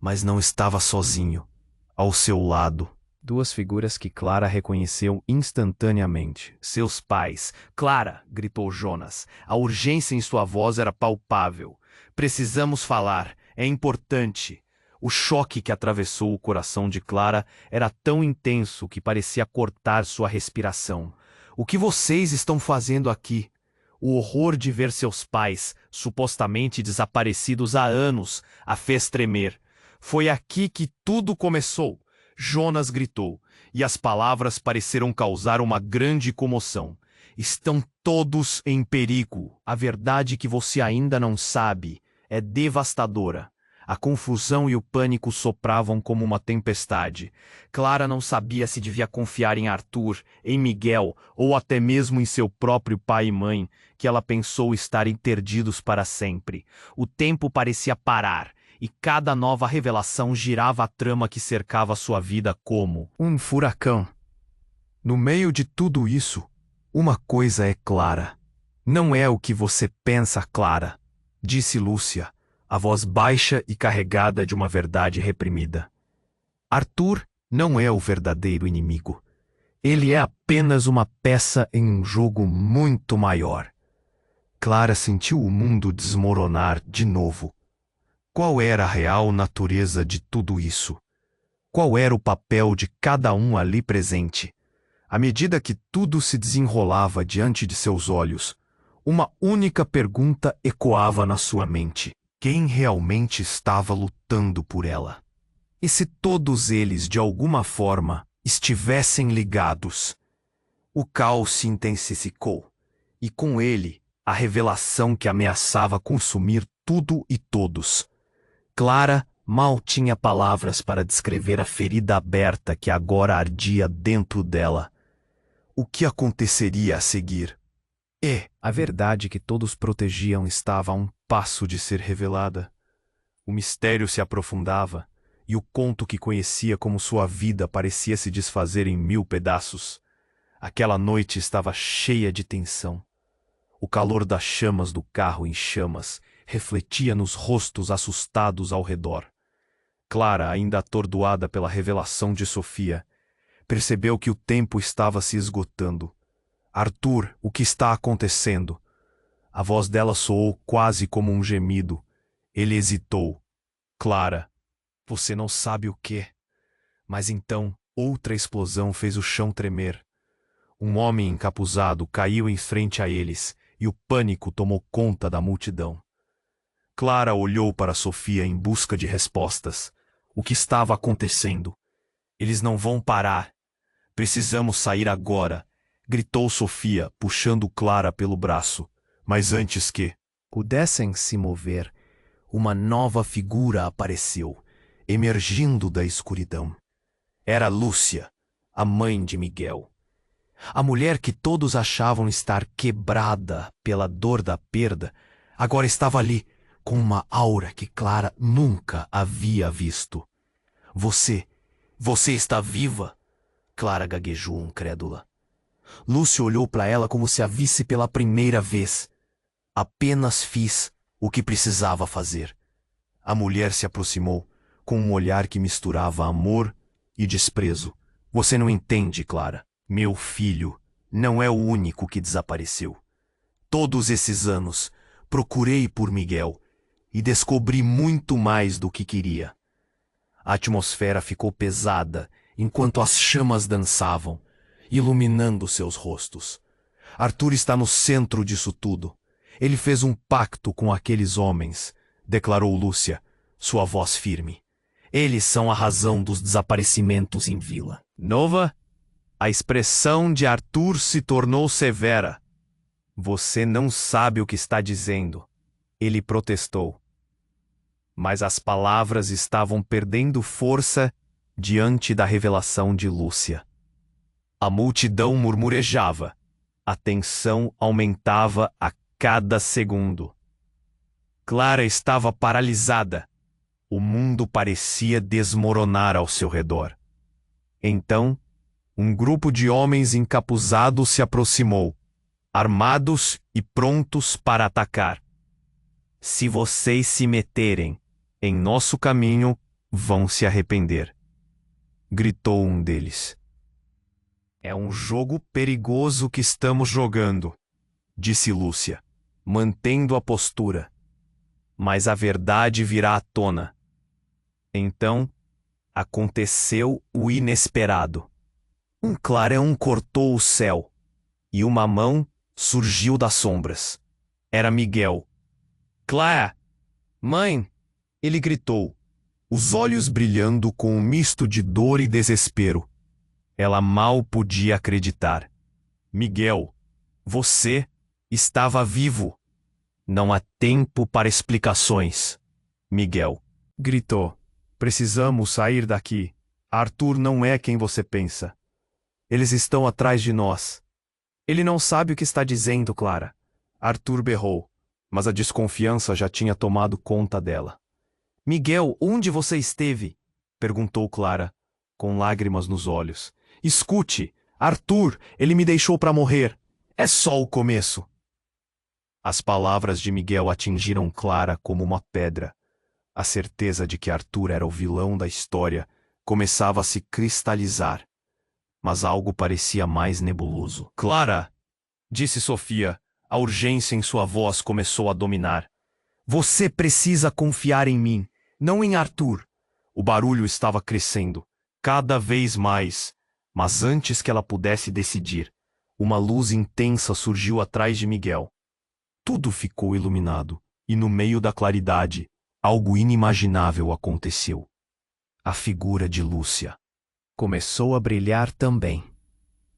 mas não estava sozinho. Ao seu lado, duas figuras que Clara reconheceu instantaneamente. Seus pais. Clara, gritou Jonas. A urgência em sua voz era palpável. Precisamos falar. É importante. O choque que atravessou o coração de Clara era tão intenso que parecia cortar sua respiração. O que vocês estão fazendo aqui? O horror de ver seus pais, supostamente desaparecidos há anos, a fez tremer. Foi aqui que tudo começou. Jonas gritou, e as palavras pareceram causar uma grande comoção. Estão todos em perigo. A verdade que você ainda não sabe é devastadora. A confusão e o pânico sopravam como uma tempestade. Clara não sabia se devia confiar em Arthur, em Miguel ou até mesmo em seu próprio pai e mãe, que ela pensou estarem perdidos para sempre. O tempo parecia parar, e cada nova revelação girava a trama que cercava sua vida como um furacão. No meio de tudo isso, uma coisa é clara. Não é o que você pensa, Clara, disse Lúcia, a voz baixa e carregada de uma verdade reprimida. Arthur não é o verdadeiro inimigo. Ele é apenas uma peça em um jogo muito maior. Clara sentiu o mundo desmoronar de novo. Qual era a real natureza de tudo isso? Qual era o papel de cada um ali presente? À medida que tudo se desenrolava diante de seus olhos, uma única pergunta ecoava na sua mente: quem realmente estava lutando por ela? E se todos eles, de alguma forma, estivessem ligados? O caos se intensificou, e com ele, a revelação que ameaçava consumir tudo e todos. Clara mal tinha palavras para descrever a ferida aberta que agora ardia dentro dela. O que aconteceria a seguir? A verdade que todos protegiam estava a um passo de ser revelada. O mistério se aprofundava, e o conto que conhecia como sua vida parecia se desfazer em 1000 pedaços. Aquela noite estava cheia de tensão. O calor das chamas do carro em chamas refletia nos rostos assustados ao redor. Clara, ainda atordoada pela revelação de Sofia, percebeu que o tempo estava se esgotando. Arthur, o que está acontecendo? A voz dela soou quase como um gemido. Ele hesitou. Clara, você não sabe o quê? Mas então, outra explosão fez o chão tremer. Um homem encapuzado caiu em frente a eles, e o pânico tomou conta da multidão. Clara olhou para Sofia em busca de respostas. O que estava acontecendo? Eles não vão parar. Precisamos sair agora, gritou Sofia, puxando Clara pelo braço. Mas antes que pudessem se mover, uma nova figura apareceu, emergindo da escuridão. Era Lúcia, a mãe de Miguel. A mulher que todos achavam estar quebrada pela dor da perda, agora estava ali, com uma aura que Clara nunca havia visto. Você está viva? Clara gaguejou incrédula. Lúcia olhou para ela como se a visse pela primeira vez. Apenas fiz o que precisava fazer. A mulher se aproximou, com um olhar que misturava amor e desprezo. Você não entende, Clara. Meu filho não é o único que desapareceu. Todos esses anos procurei por Miguel e descobri muito mais do que queria. A atmosfera ficou pesada enquanto as chamas dançavam, iluminando seus rostos. Arthur está no centro disso tudo. Ele fez um pacto com aqueles homens, declarou Lúcia, sua voz firme. Eles são a razão dos desaparecimentos em vila. Nova, a expressão de Arthur se tornou severa. Você não sabe o que está dizendo, ele protestou. Mas as palavras estavam perdendo força diante da revelação de Lúcia. A multidão murmurejava. A tensão aumentava a cada segundo. Clara estava paralisada. O mundo parecia desmoronar ao seu redor. Então, um grupo de homens encapuzados se aproximou, armados e prontos para atacar. Se vocês se meterem em nosso caminho, vão se arrepender, gritou um deles. É um jogo perigoso que estamos jogando, disse Lúcia, mantendo a postura. Mas a verdade virá à tona. Então, aconteceu o inesperado. Um clarão cortou o céu, e uma mão surgiu das sombras. Era Miguel. Clara! Mãe! Ele gritou, os olhos brilhando com um misto de dor e desespero. Ela mal podia acreditar. Miguel, você estava vivo. Não há tempo para explicações. Miguel gritou. Precisamos sair daqui. Arthur não é quem você pensa. Eles estão atrás de nós. Ele não sabe o que está dizendo, Clara. Arthur berrou, mas a desconfiança já tinha tomado conta dela. Miguel, onde você esteve? Perguntou Clara, com lágrimas nos olhos. Escute, Arthur, ele me deixou para morrer. É só o começo. As palavras de Miguel atingiram Clara como uma pedra. A certeza de que Arthur era o vilão da história começava a se cristalizar. Mas algo parecia mais nebuloso. Clara, disse Sofia, a urgência em sua voz começou a dominar. Você precisa confiar em mim, não em Arthur. O barulho estava crescendo, cada vez mais. Mas antes que ela pudesse decidir, uma luz intensa surgiu atrás de Miguel. Tudo ficou iluminado, e no meio da claridade, algo inimaginável aconteceu. A figura de Lúcia começou a brilhar também,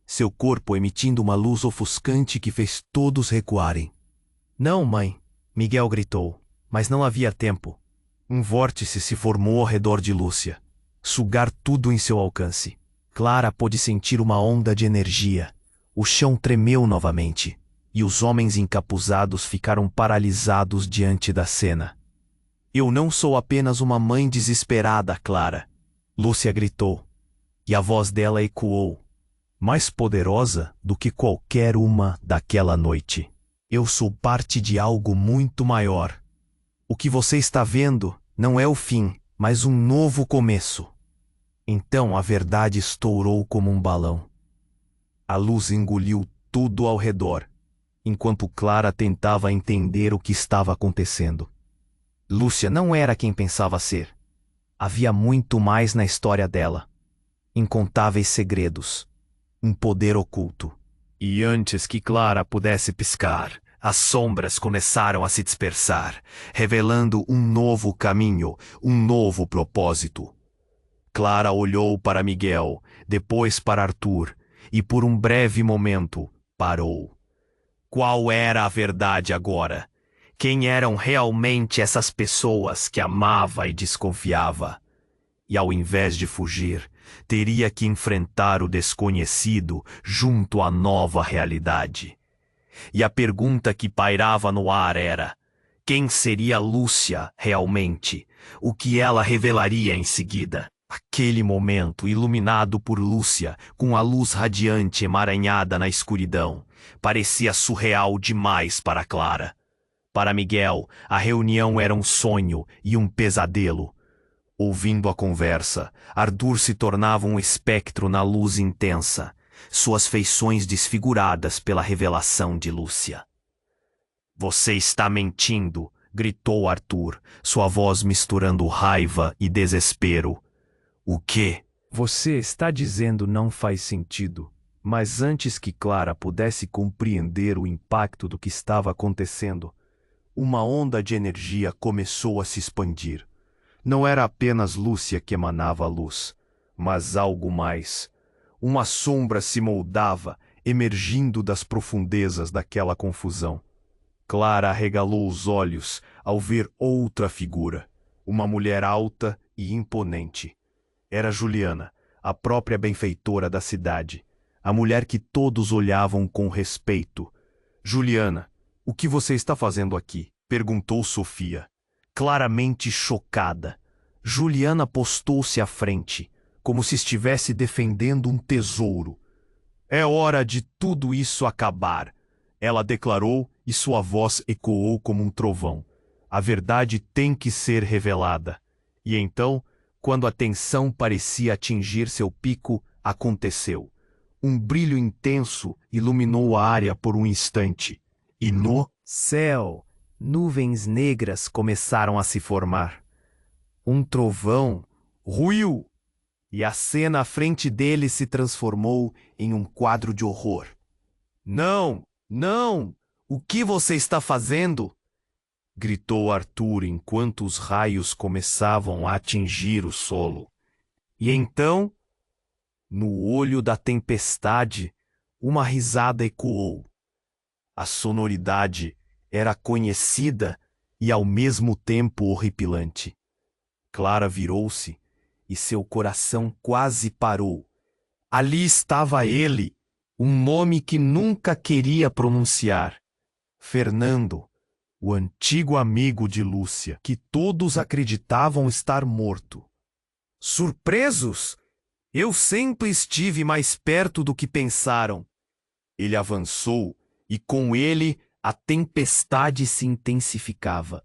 seu corpo emitindo uma luz ofuscante que fez todos recuarem. Não, mãe, Miguel gritou, mas não havia tempo. Um vórtice se formou ao redor de Lúcia, sugar tudo em seu alcance. Clara pôde sentir uma onda de energia. O chão tremeu novamente, e os homens encapuzados ficaram paralisados diante da cena. Eu não sou apenas uma mãe desesperada, Clara, Lúcia gritou, e a voz dela ecoou, mais poderosa do que qualquer uma daquela noite. Eu sou parte de algo muito maior. O que você está vendo não é o fim, mas um novo começo. Então a verdade estourou como um balão. A luz engoliu tudo ao redor, enquanto Clara tentava entender o que estava acontecendo. Lúcia não era quem pensava ser. Havia muito mais na história dela. Incontáveis segredos. Um poder oculto. E antes que Clara pudesse piscar, as sombras começaram a se dispersar, revelando um novo caminho, um novo propósito. Clara olhou para Miguel, depois para Arthur, e por um breve momento parou. Qual era a verdade agora? Quem eram realmente essas pessoas que amava e desconfiava? E ao invés de fugir, teria que enfrentar o desconhecido junto à nova realidade. E a pergunta que pairava no ar era: quem seria Lúcia realmente? O que ela revelaria em seguida? Aquele momento, iluminado por Lúcia, com a luz radiante emaranhada na escuridão, parecia surreal demais para Clara. Para Miguel, a reunião era um sonho e um pesadelo. Ouvindo a conversa, Arthur se tornava um espectro na luz intensa, suas feições desfiguradas pela revelação de Lúcia. Você está mentindo, gritou Arthur, sua voz misturando raiva e desespero. O quê? Você está dizendo não faz sentido. Mas antes que Clara pudesse compreender o impacto do que estava acontecendo, uma onda de energia começou a se expandir. Não era apenas Lúcia que emanava luz, mas algo mais. Uma sombra se moldava, emergindo das profundezas daquela confusão. Clara arregalou os olhos ao ver outra figura, uma mulher alta e imponente. Era Juliana, a própria benfeitora da cidade, a mulher que todos olhavam com respeito. Juliana, o que você está fazendo aqui? Perguntou Sofia. Claramente chocada, Juliana postou-se à frente, como se estivesse defendendo um tesouro. É hora de tudo isso acabar, ela declarou e sua voz ecoou como um trovão. A verdade tem que ser revelada. E então, quando a tensão parecia atingir seu pico, aconteceu. Um brilho intenso iluminou a área por um instante. E no céu, nuvens negras começaram a se formar. Um trovão ruiu, e a cena à frente dele se transformou em um quadro de horror. Não, não! O que você está fazendo? Gritou Arthur enquanto os raios começavam a atingir o solo. E então, no olho da tempestade, uma risada ecoou. A sonoridade era conhecida e ao mesmo tempo horripilante. Clara virou-se e seu coração quase parou. Ali estava ele, um nome que nunca queria pronunciar. Fernando, o antigo amigo de Lúcia, que todos acreditavam estar morto. Surpresos? Eu sempre estive mais perto do que pensaram. Ele avançou e com ele a tempestade se intensificava.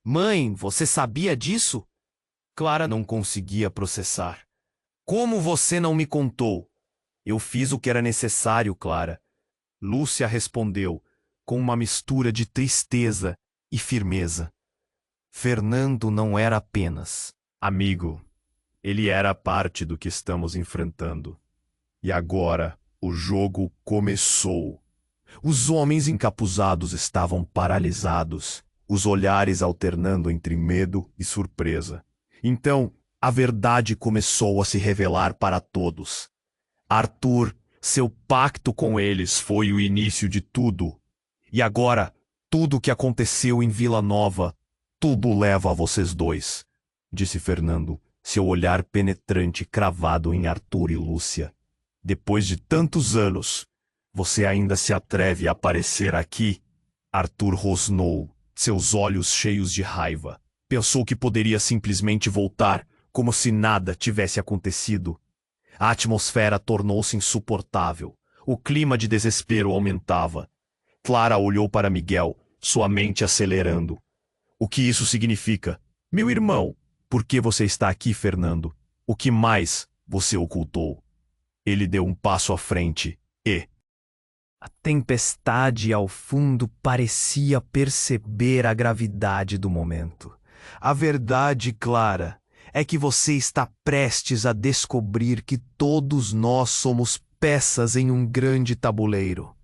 Mãe, você sabia disso? Clara não conseguia processar. Como você não me contou? Eu fiz o que era necessário, Clara. Lúcia respondeu, com uma mistura de tristeza e firmeza. Fernando não era apenas amigo. Ele era parte do que estamos enfrentando. E agora o jogo começou. Os homens encapuzados estavam paralisados, os olhares alternando entre medo e surpresa. Então, a verdade começou a se revelar para todos. Arthur, seu pacto com eles foi o início de tudo. E agora, tudo o que aconteceu em Vila Nova, tudo leva a vocês dois, disse Fernando, seu olhar penetrante cravado em Arthur e Lúcia. Depois de tantos anos, você ainda se atreve a aparecer aqui? Arthur rosnou, seus olhos cheios de raiva. Pensou que poderia simplesmente voltar, como se nada tivesse acontecido. A atmosfera tornou-se insuportável. O clima de desespero aumentava. Clara olhou para Miguel, sua mente acelerando. O que isso significa? Meu irmão, por que você está aqui, Fernando? O que mais você ocultou? Ele deu um passo à frente e... A tempestade ao fundo parecia perceber a gravidade do momento. A verdade, Clara, é que você está prestes a descobrir que todos nós somos peças em um grande tabuleiro.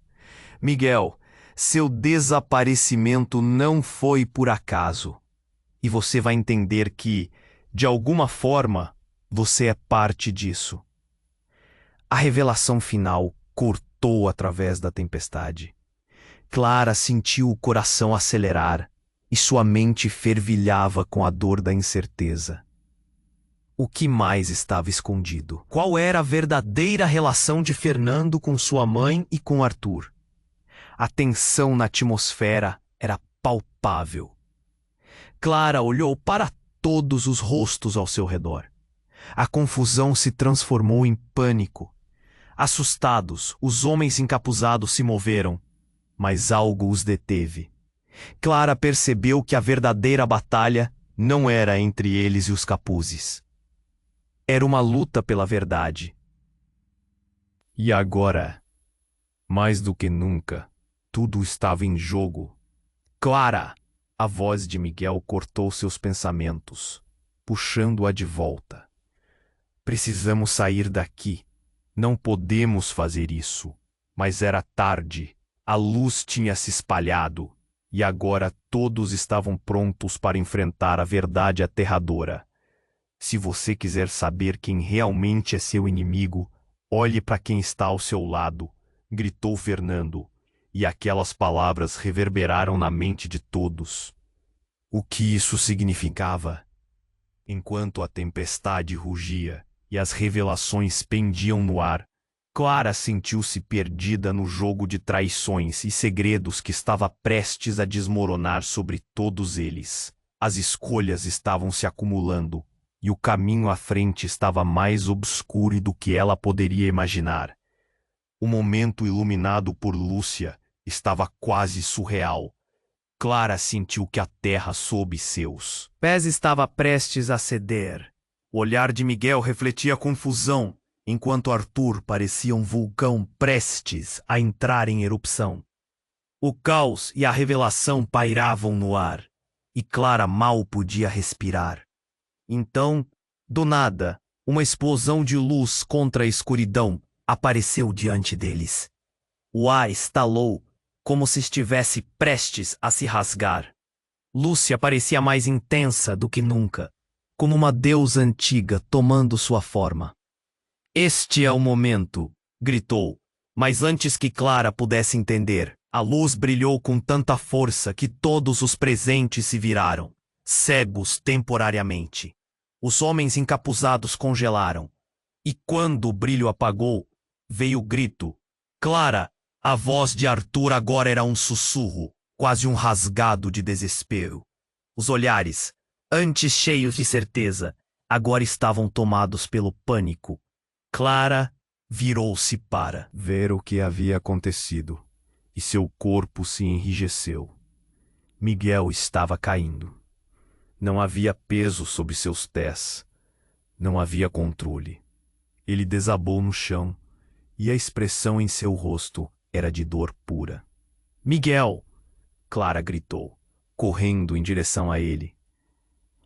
Miguel, seu desaparecimento não foi por acaso. E você vai entender que, de alguma forma, você é parte disso. A revelação final cortou através da tempestade. Clara sentiu o coração acelerar e sua mente fervilhava com a dor da incerteza. O que mais estava escondido? Qual era a verdadeira relação de Fernando com sua mãe e com Arthur? A tensão na atmosfera era palpável. Clara olhou para todos os rostos ao seu redor. A confusão se transformou em pânico. Assustados, os homens encapuzados se moveram, mas algo os deteve. Clara percebeu que a verdadeira batalha não era entre eles e os capuzes. Era uma luta pela verdade. E agora, mais do que nunca, tudo estava em jogo. Clara! A voz de Miguel cortou seus pensamentos, puxando-a de volta. Precisamos sair daqui. Não podemos fazer isso. Mas era tarde. A luz tinha se espalhado. E agora todos estavam prontos para enfrentar a verdade aterradora. Se você quiser saber quem realmente é seu inimigo, olhe para quem está ao seu lado, gritou Fernando, e aquelas palavras reverberaram na mente de todos. O que isso significava? Enquanto a tempestade rugia e as revelações pendiam no ar, Clara sentiu-se perdida no jogo de traições e segredos que estava prestes a desmoronar sobre todos eles. As escolhas estavam se acumulando, e o caminho à frente estava mais obscuro do que ela poderia imaginar. O momento iluminado por Lúcia estava quase surreal. Clara sentiu que a terra sob seus pés estava prestes a ceder. O olhar de Miguel refletia confusão, enquanto Arthur parecia um vulcão prestes a entrar em erupção. O caos e a revelação pairavam no ar, e Clara mal podia respirar. Então, do nada, uma explosão de luz contra a escuridão apareceu diante deles. O ar estalou, como se estivesse prestes a se rasgar. Lúcia parecia mais intensa do que nunca, como uma deusa antiga tomando sua forma. Este é o momento, gritou, mas antes que Clara pudesse entender, a luz brilhou com tanta força que todos os presentes se viraram, cegos temporariamente. Os homens encapuzados congelaram. E quando o brilho apagou, veio o grito. Clara! A voz de Arthur agora era um sussurro, quase um rasgado de desespero. Os olhares, antes cheios de certeza, agora estavam tomados pelo pânico. Clara virou-se para ver o que havia acontecido, e seu corpo se enrijeceu. Miguel estava caindo. Não havia peso sobre seus pés. Não havia controle. Ele desabou no chão, e a expressão em seu rosto era de dor pura. Miguel! Clara gritou, correndo em direção a ele.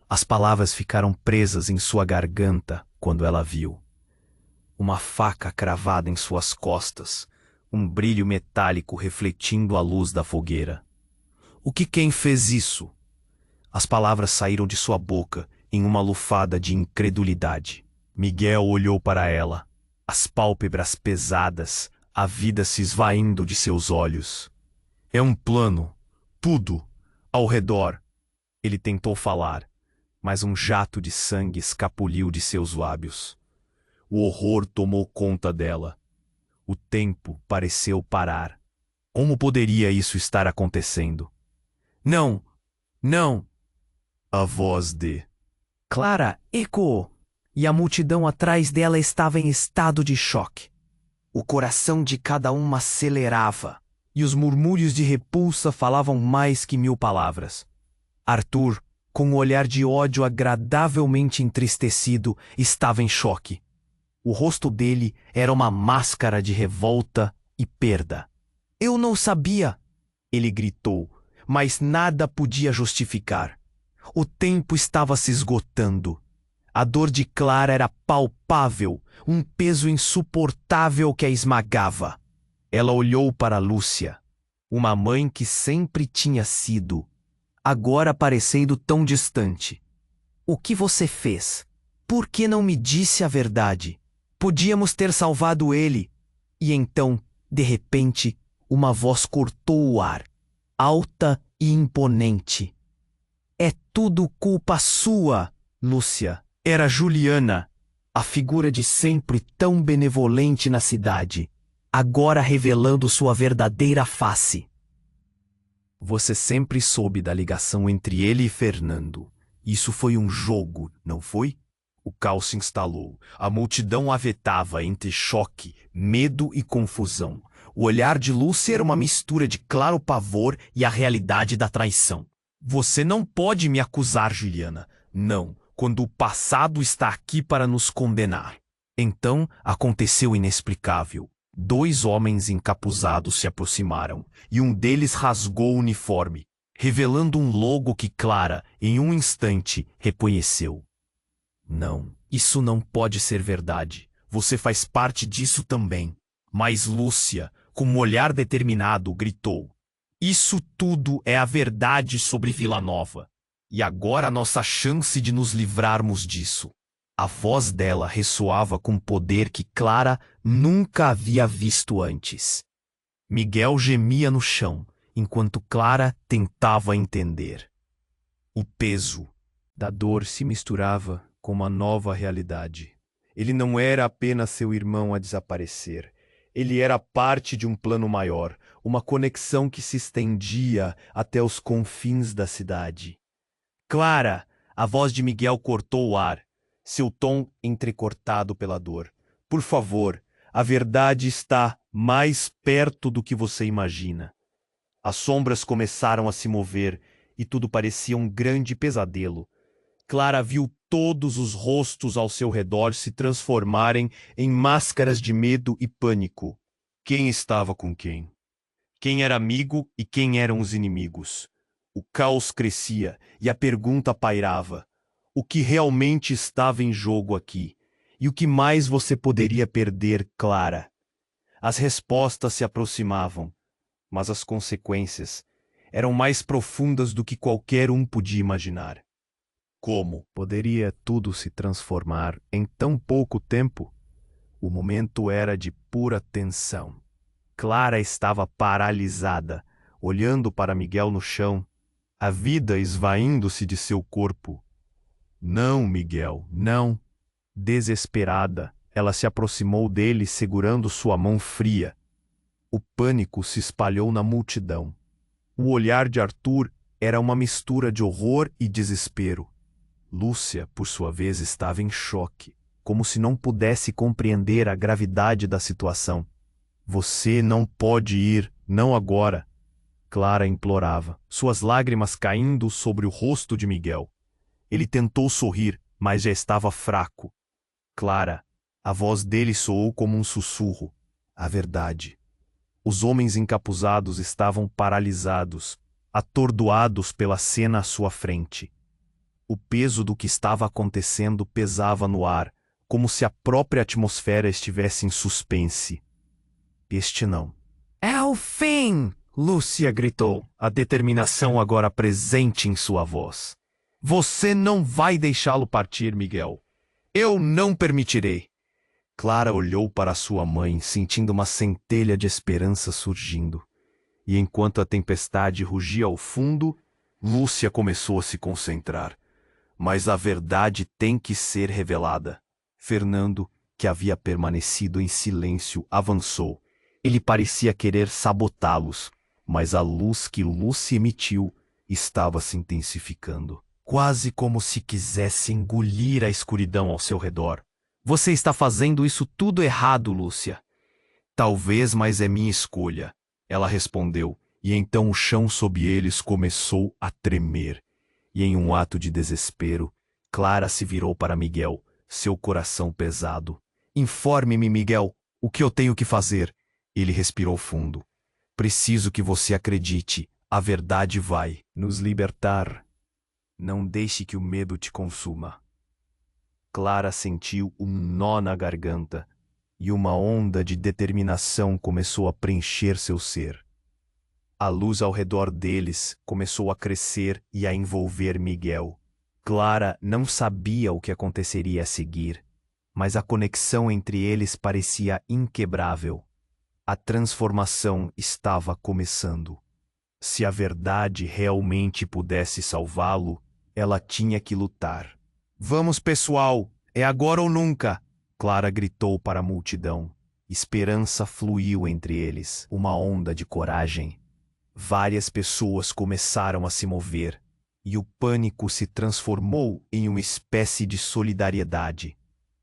As palavras ficaram presas em sua garganta quando ela viu. Uma faca cravada em suas costas, um brilho metálico refletindo a luz da fogueira. O que quem fez isso? As palavras saíram de sua boca em uma lufada de incredulidade. Miguel olhou para ela, as pálpebras pesadas, a vida se esvaindo de seus olhos. É um plano, tudo, ao redor. Ele tentou falar, mas um jato de sangue escapuliu de seus lábios. O horror tomou conta dela. O tempo pareceu parar. Como poderia isso estar acontecendo? Não! Não! A voz de Clara ecoou, e a multidão atrás dela estava em estado de choque. O coração de cada uma acelerava, e os murmúrios de repulsa falavam mais que 1000 palavras. Arthur, com um olhar de ódio agradavelmente entristecido, estava em choque. O rosto dele era uma máscara de revolta e perda. Eu não sabia, ele gritou, mas nada podia justificar. O tempo estava se esgotando. A dor de Clara era palpável, um peso insuportável que a esmagava. Ela olhou para Lúcia, uma mãe que sempre tinha sido, agora parecendo tão distante. O que você fez? Por que não me disse a verdade? Podíamos ter salvado ele. E então, de repente, uma voz cortou o ar, alta e imponente. É tudo culpa sua, Lúcia. Era Juliana, a figura de sempre tão benevolente na cidade, agora revelando sua verdadeira face. Você sempre soube da ligação entre ele e Fernando. Isso foi um jogo, não foi? O caos se instalou. A multidão avetava entre choque, medo e confusão. O olhar de Lúcia era uma mistura de claro pavor e a realidade da traição. Você não pode me acusar, Juliana. Não, quando o passado está aqui para nos condenar. Então aconteceu o inexplicável. 2 homens encapuzados se aproximaram, e um deles rasgou o uniforme, revelando um logo que Clara, em um instante, reconheceu. Não, isso não pode ser verdade. Você faz parte disso também. Mas Lúcia, com um olhar determinado, gritou. Isso tudo é a verdade sobre Vila Nova. E agora a nossa chance de nos livrarmos disso. A voz dela ressoava com poder que Clara nunca havia visto antes. Miguel gemia no chão, enquanto Clara tentava entender. O peso da dor se misturava com uma nova realidade. Ele não era apenas seu irmão a desaparecer. Ele era parte de um plano maior, uma conexão que se estendia até os confins da cidade. Clara! A voz de Miguel cortou o ar, seu tom entrecortado pela dor. Por favor, a verdade está mais perto do que você imagina. As sombras começaram a se mover e tudo parecia um grande pesadelo. Clara viu todos os rostos ao seu redor se transformarem em máscaras de medo e pânico. Quem estava com quem? Quem era amigo e quem eram os inimigos? O caos crescia e a pergunta pairava. O que realmente estava em jogo aqui? E o que mais você poderia perder, Clara? As respostas se aproximavam, mas as consequências eram mais profundas do que qualquer um podia imaginar. Como poderia tudo se transformar em tão pouco tempo? O momento era de pura tensão. Clara estava paralisada, olhando para Miguel no chão, a vida esvaindo-se de seu corpo. Não, Miguel, não. Desesperada, ela se aproximou dele segurando sua mão fria. O pânico se espalhou na multidão. O olhar de Arthur era uma mistura de horror e desespero. Lúcia, por sua vez, estava em choque, como se não pudesse compreender a gravidade da situação. Você não pode ir, não agora. Clara implorava, suas lágrimas caindo sobre o rosto de Miguel. Ele tentou sorrir, mas já estava fraco. Clara, a voz dele soou como um sussurro. A verdade. Os homens encapuzados estavam paralisados, atordoados pela cena à sua frente. O peso do que estava acontecendo pesava no ar, como se a própria atmosfera estivesse em suspense. Este não. É o fim! Lúcia gritou, a determinação agora presente em sua voz. Você não vai deixá-lo partir, Miguel. Eu não permitirei. Clara olhou para sua mãe, sentindo uma centelha de esperança surgindo. E enquanto a tempestade rugia ao fundo, Lúcia começou a se concentrar. Mas a verdade tem que ser revelada. Fernando, que havia permanecido em silêncio, avançou. Ele parecia querer sabotá-los, mas a luz que Lúcia emitiu estava se intensificando, quase como se quisesse engolir a escuridão ao seu redor. Você está fazendo isso tudo errado, Lúcia. Talvez, mas é minha escolha, ela respondeu, e então o chão sob eles começou a tremer. E em um ato de desespero, Clara se virou para Miguel, seu coração pesado. Informe-me, Miguel, o que eu tenho que fazer? Ele respirou fundo. Preciso que você acredite, a verdade vai nos libertar. Não deixe que o medo te consuma. Clara sentiu um nó na garganta, e uma onda de determinação começou a preencher seu ser. A luz ao redor deles começou a crescer e a envolver Miguel. Clara não sabia o que aconteceria a seguir, mas a conexão entre eles parecia inquebrável. A transformação estava começando. Se a verdade realmente pudesse salvá-lo, ela tinha que lutar. Vamos, pessoal, é agora ou nunca! Clara gritou para a multidão. Esperança fluiu entre eles, uma onda de coragem. Várias pessoas começaram a se mover, e o pânico se transformou em uma espécie de solidariedade.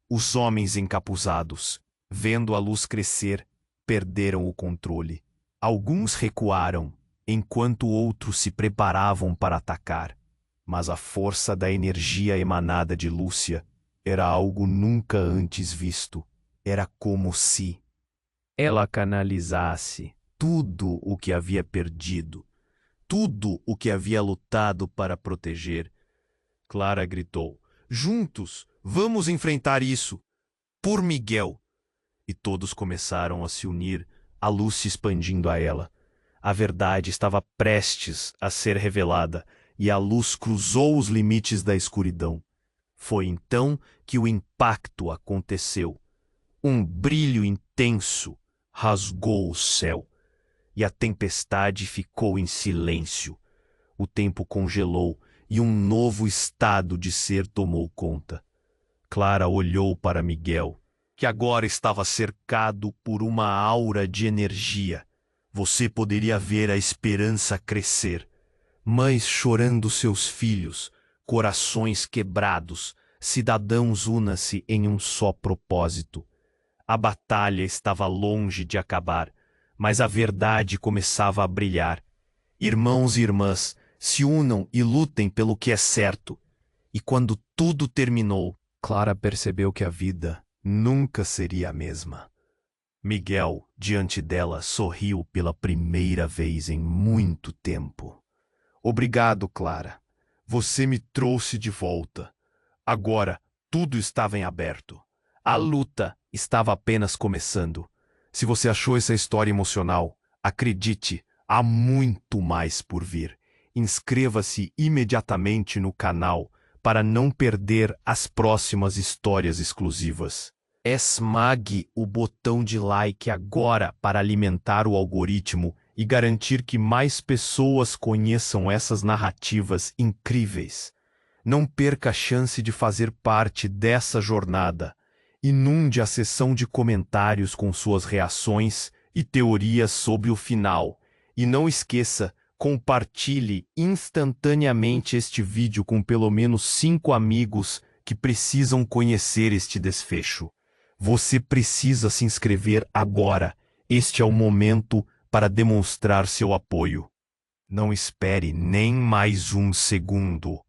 Os homens encapuzados, vendo a luz crescer, perderam o controle. Alguns recuaram, enquanto outros se preparavam para atacar. Mas a força da energia emanada de Lúcia era algo nunca antes visto. Era como se ela canalizasse tudo o que havia perdido, tudo o que havia lutado para proteger. Clara gritou: "Juntos, vamos enfrentar isso! Por Miguel!" E todos começaram a se unir, a luz se expandindo a ela. A verdade estava prestes a ser revelada e a luz cruzou os limites da escuridão. Foi então que o impacto aconteceu. Um brilho intenso rasgou o céu e a tempestade ficou em silêncio. O tempo congelou e um novo estado de ser tomou conta. Clara olhou para Miguel, que agora estava cercado por uma aura de energia. Você poderia ver a esperança crescer. Mães chorando seus filhos, corações quebrados, cidadãos una-se em um só propósito. A batalha estava longe de acabar, mas a verdade começava a brilhar. Irmãos e irmãs, se unam e lutem pelo que é certo. E quando tudo terminou, Clara percebeu que a vida nunca seria a mesma. Miguel, diante dela, sorriu pela primeira vez em muito tempo. Obrigado, Clara. Você me trouxe de volta. Agora, tudo estava em aberto. A luta estava apenas começando. Se você achou essa história emocional, acredite, há muito mais por vir. Inscreva-se imediatamente no canal para não perder as próximas histórias exclusivas. Esmague o botão de like agora para alimentar o algoritmo e garantir que mais pessoas conheçam essas narrativas incríveis. Não perca a chance de fazer parte dessa jornada. Inunde a seção de comentários com suas reações e teorias sobre o final. E não esqueça, compartilhe instantaneamente este vídeo com pelo menos 5 amigos que precisam conhecer este desfecho. Você precisa se inscrever agora. Este é o momento para demonstrar seu apoio. Não espere nem mais um segundo.